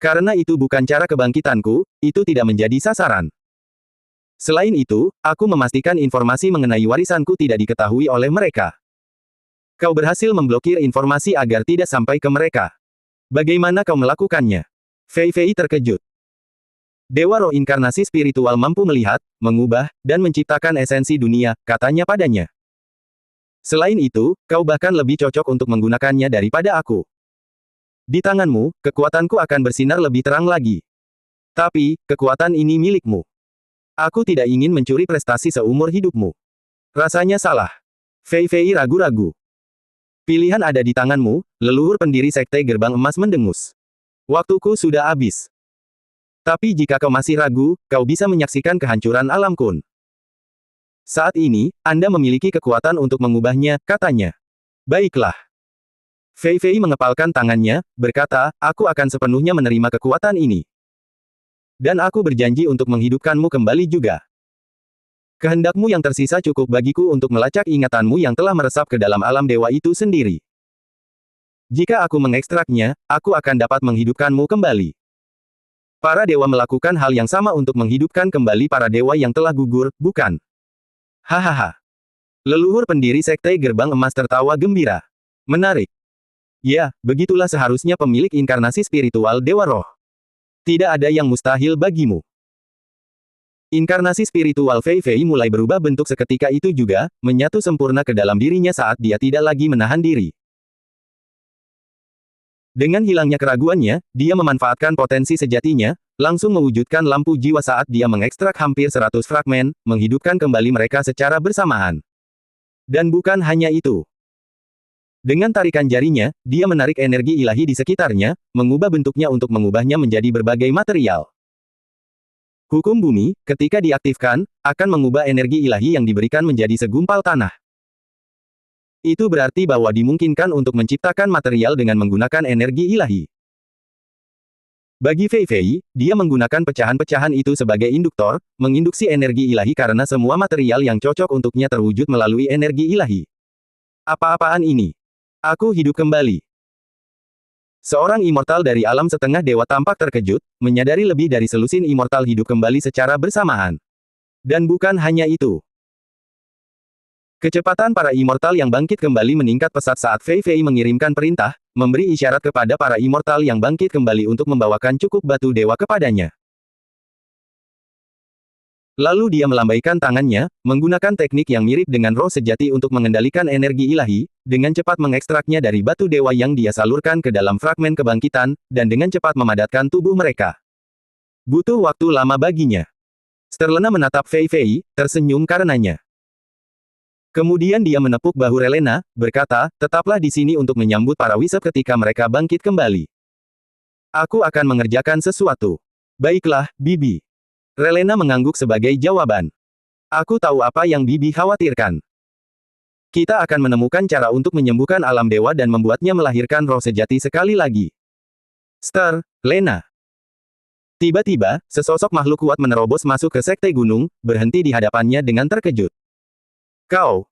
Karena itu bukan cara kebangkitanku, itu tidak menjadi sasaran. Selain itu, aku memastikan informasi mengenai warisanku tidak diketahui oleh mereka. Kau berhasil memblokir informasi agar tidak sampai ke mereka. Bagaimana kau melakukannya? Fei Fei terkejut. Dewa roh inkarnasi spiritual mampu melihat, mengubah, dan menciptakan esensi dunia, katanya padanya. Selain itu, kau bahkan lebih cocok untuk menggunakannya daripada aku. Di tanganmu, kekuatanku akan bersinar lebih terang lagi. Tapi, kekuatan ini milikmu. Aku tidak ingin mencuri prestasi seumur hidupmu. Rasanya salah. Fei Fei ragu-ragu. Pilihan ada di tanganmu, leluhur pendiri Sekte Gerbang Emas mendengus. Waktuku sudah habis. Tapi jika kau masih ragu, kau bisa menyaksikan kehancuran alam kun. Saat ini, Anda memiliki kekuatan untuk mengubahnya, katanya. Baiklah. Fei Fei mengepalkan tangannya, berkata, aku akan sepenuhnya menerima kekuatan ini. Dan aku berjanji untuk menghidupkanmu kembali juga. Kehendakmu yang tersisa cukup bagiku untuk melacak ingatanmu yang telah meresap ke dalam alam dewa itu sendiri. Jika aku mengekstraknya, aku akan dapat menghidupkanmu kembali. Para dewa melakukan hal yang sama untuk menghidupkan kembali para dewa yang telah gugur, bukan? Hahaha. Leluhur pendiri Sekte Gerbang Emas tertawa gembira. Menarik. Ya, begitulah seharusnya pemilik inkarnasi spiritual Dewa Roh. Tidak ada yang mustahil bagimu. Inkarnasi spiritual Fei Fei mulai berubah bentuk seketika itu juga, menyatu sempurna ke dalam dirinya saat dia tidak lagi menahan diri. Dengan hilangnya keraguannya, dia memanfaatkan potensi sejatinya, langsung mewujudkan lampu jiwa saat dia mengekstrak hampir 100 fragmen, menghidupkan kembali mereka secara bersamaan. Dan bukan hanya itu. Dengan tarikan jarinya, dia menarik energi ilahi di sekitarnya, mengubah bentuknya untuk mengubahnya menjadi berbagai material. Hukum bumi, ketika diaktifkan, akan mengubah energi ilahi yang diberikan menjadi segumpal tanah. Itu berarti bahwa dimungkinkan untuk menciptakan material dengan menggunakan energi ilahi. Bagi Fei Fei, dia menggunakan pecahan-pecahan itu sebagai induktor, menginduksi energi ilahi karena semua material yang cocok untuknya terwujud melalui energi ilahi. Apa-apaan ini? Aku hidup kembali. Seorang immortal dari alam setengah dewa tampak terkejut, menyadari lebih dari selusin immortal hidup kembali secara bersamaan. Dan bukan hanya itu. Kecepatan para immortal yang bangkit kembali meningkat pesat saat Fei Fei mengirimkan perintah, memberi isyarat kepada para immortal yang bangkit kembali untuk membawakan cukup batu dewa kepadanya. Lalu dia melambaikan tangannya, menggunakan teknik yang mirip dengan roh sejati untuk mengendalikan energi ilahi, dengan cepat mengekstraknya dari batu dewa yang dia salurkan ke dalam fragmen kebangkitan, dan dengan cepat memadatkan tubuh mereka. Butuh waktu lama baginya. Sterlena menatap Fei Fei, tersenyum karenanya. Kemudian dia menepuk bahu Relena, berkata, tetaplah di sini untuk menyambut para wisep ketika mereka bangkit kembali. Aku akan mengerjakan sesuatu. Baiklah, Bibi. Relena mengangguk sebagai jawaban. Aku tahu apa yang Bibi khawatirkan. Kita akan menemukan cara untuk menyembuhkan alam dewa dan membuatnya melahirkan roh sejati sekali lagi. Lena. Tiba-tiba, sesosok makhluk kuat menerobos masuk ke sekte gunung, berhenti di hadapannya dengan terkejut. Kau?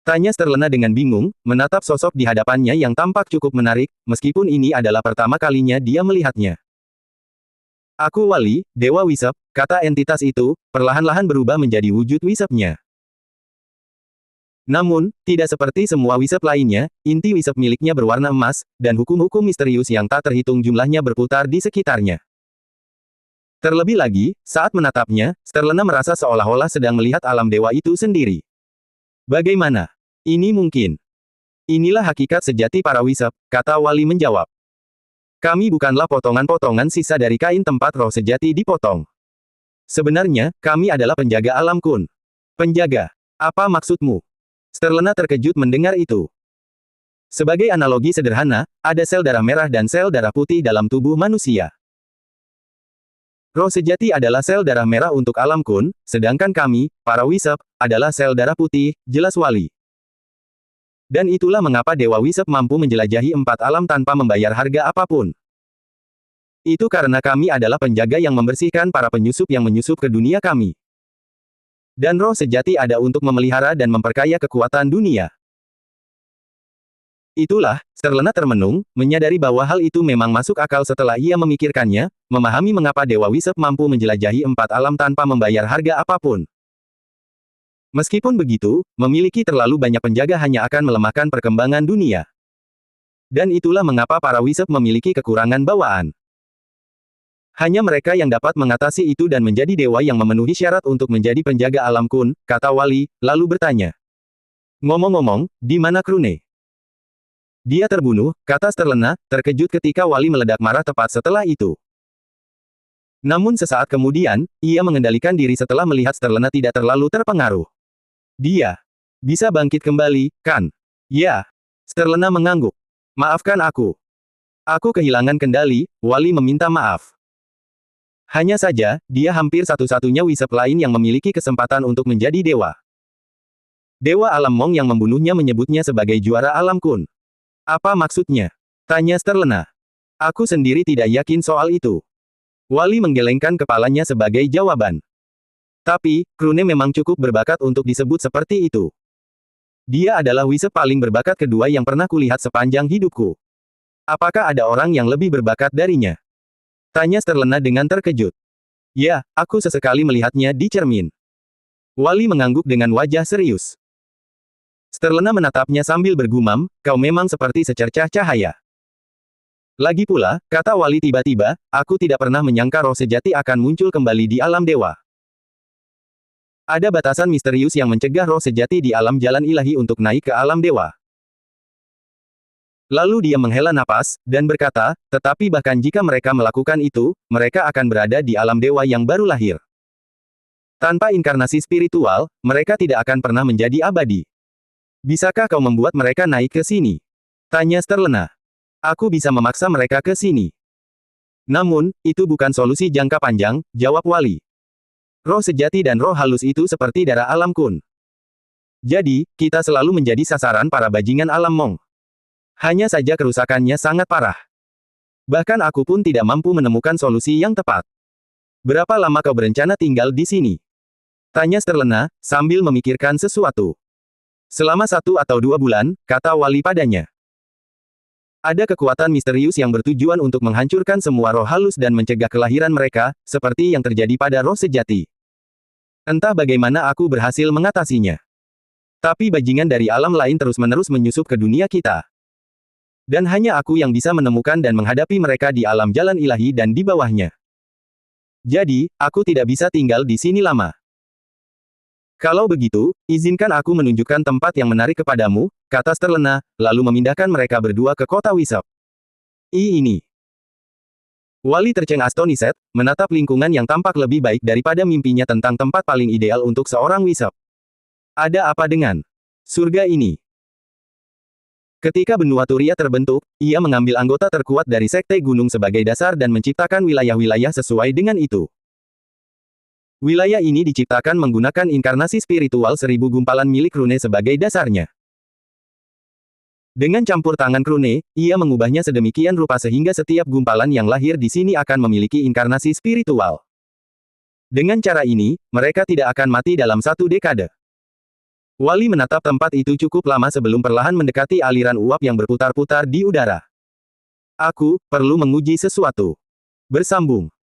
Tanya Sterlena dengan bingung, menatap sosok di hadapannya yang tampak cukup menarik, meskipun ini adalah pertama kalinya dia melihatnya. Aku Wali, Dewa Wisep, kata entitas itu, perlahan-lahan berubah menjadi wujud wisepnya. Namun, tidak seperti semua wisep lainnya, inti wisep miliknya berwarna emas, dan hukum-hukum misterius yang tak terhitung jumlahnya berputar di sekitarnya. Terlebih lagi, saat menatapnya, Sterlena merasa seolah-olah sedang melihat alam dewa itu sendiri. Bagaimana? Ini mungkin. Inilah hakikat sejati para wisep, kata Wali menjawab. Kami bukanlah potongan-potongan sisa dari kain tempat roh sejati dipotong. Sebenarnya, kami adalah penjaga alam kun. Penjaga? Apa maksudmu? Sterlena terkejut mendengar itu. Sebagai analogi sederhana, ada sel darah merah dan sel darah putih dalam tubuh manusia. Roh sejati adalah sel darah merah untuk alam kun, sedangkan kami, para wisep, adalah sel darah putih, jelas Wali. Dan itulah mengapa Dewa Wisep mampu menjelajahi 4 alam tanpa membayar harga apapun. Itu karena kami adalah penjaga yang membersihkan para penyusup yang menyusup ke dunia kami. Dan roh sejati ada untuk memelihara dan memperkaya kekuatan dunia. Itulah, Sterlena termenung, menyadari bahwa hal itu memang masuk akal setelah ia memikirkannya, memahami mengapa Dewa Wisep mampu menjelajahi 4 alam tanpa membayar harga apapun. Meskipun begitu, memiliki terlalu banyak penjaga hanya akan melemahkan perkembangan dunia. Dan itulah mengapa para Wisep memiliki kekurangan bawaan. Hanya mereka yang dapat mengatasi itu dan menjadi dewa yang memenuhi syarat untuk menjadi penjaga alam kun, kata Wali, lalu bertanya. Ngomong-ngomong, di mana Krune? Dia terbunuh, kata Sterlena, terkejut ketika Wali meledak marah tepat setelah itu. Namun sesaat kemudian, ia mengendalikan diri setelah melihat Sterlena tidak terlalu terpengaruh. Dia bisa bangkit kembali, kan? Ya. Sterlena mengangguk. Maafkan aku. Aku kehilangan kendali, Wali meminta maaf. Hanya saja, dia hampir satu-satunya wisep lain yang memiliki kesempatan untuk menjadi dewa. Dewa alam Mong yang membunuhnya menyebutnya sebagai juara alam kun. Apa maksudnya? Tanya Sterlena. Aku sendiri tidak yakin soal itu. Wali menggelengkan kepalanya sebagai jawaban. Tapi, Krune memang cukup berbakat untuk disebut seperti itu. Dia adalah wisep paling berbakat kedua yang pernah kulihat sepanjang hidupku. Apakah ada orang yang lebih berbakat darinya? Tanya Sterlena dengan terkejut. Ya, aku sesekali melihatnya di cermin. Wali mengangguk dengan wajah serius. Sterlena menatapnya sambil bergumam, kau memang seperti secercah cahaya. Lagi pula, kata Wali tiba-tiba, aku tidak pernah menyangka roh sejati akan muncul kembali di alam dewa. Ada batasan misterius yang mencegah roh sejati di alam jalan ilahi untuk naik ke alam dewa. Lalu dia menghela napas, dan berkata, tetapi bahkan jika mereka melakukan itu, mereka akan berada di alam dewa yang baru lahir. Tanpa inkarnasi spiritual, mereka tidak akan pernah menjadi abadi. Bisakah kau membuat mereka naik ke sini? Tanya Sterlena. Aku bisa memaksa mereka ke sini. Namun, itu bukan solusi jangka panjang, jawab Wali. Roh sejati dan roh halus itu seperti darah alam kun. Jadi, kita selalu menjadi sasaran para bajingan alam Mong. Hanya saja kerusakannya sangat parah. Bahkan aku pun tidak mampu menemukan solusi yang tepat. Berapa lama kau berencana tinggal di sini? Tanya Sterlena, sambil memikirkan sesuatu. Selama 1 atau 2 bulan, kata Wali padanya. Ada kekuatan misterius yang bertujuan untuk menghancurkan semua roh halus dan mencegah kelahiran mereka, seperti yang terjadi pada roh sejati. Entah bagaimana aku berhasil mengatasinya. Tapi bajingan dari alam lain terus-menerus menyusup ke dunia kita. Dan hanya aku yang bisa menemukan dan menghadapi mereka di alam jalan ilahi dan di bawahnya. Jadi, aku tidak bisa tinggal di sini lama. Kalau begitu, izinkan aku menunjukkan tempat yang menarik kepadamu, kata Sterlena, lalu memindahkan mereka berdua ke kota Wisep. Ini. Wali terceng astonished, menatap lingkungan yang tampak lebih baik daripada mimpinya tentang tempat paling ideal untuk seorang Wisep. Ada apa dengan surga ini? Ketika benua Turia terbentuk, ia mengambil anggota terkuat dari Sekte Gunung sebagai dasar dan menciptakan wilayah-wilayah sesuai dengan itu. Wilayah ini diciptakan menggunakan inkarnasi spiritual 1000 gumpalan milik Krune sebagai dasarnya. Dengan campur tangan Krune, ia mengubahnya sedemikian rupa sehingga setiap gumpalan yang lahir di sini akan memiliki inkarnasi spiritual. Dengan cara ini, mereka tidak akan mati dalam 1 dekade. Wali menatap tempat itu cukup lama sebelum perlahan mendekati aliran uap yang berputar-putar di udara. Aku perlu menguji sesuatu. Bersambung.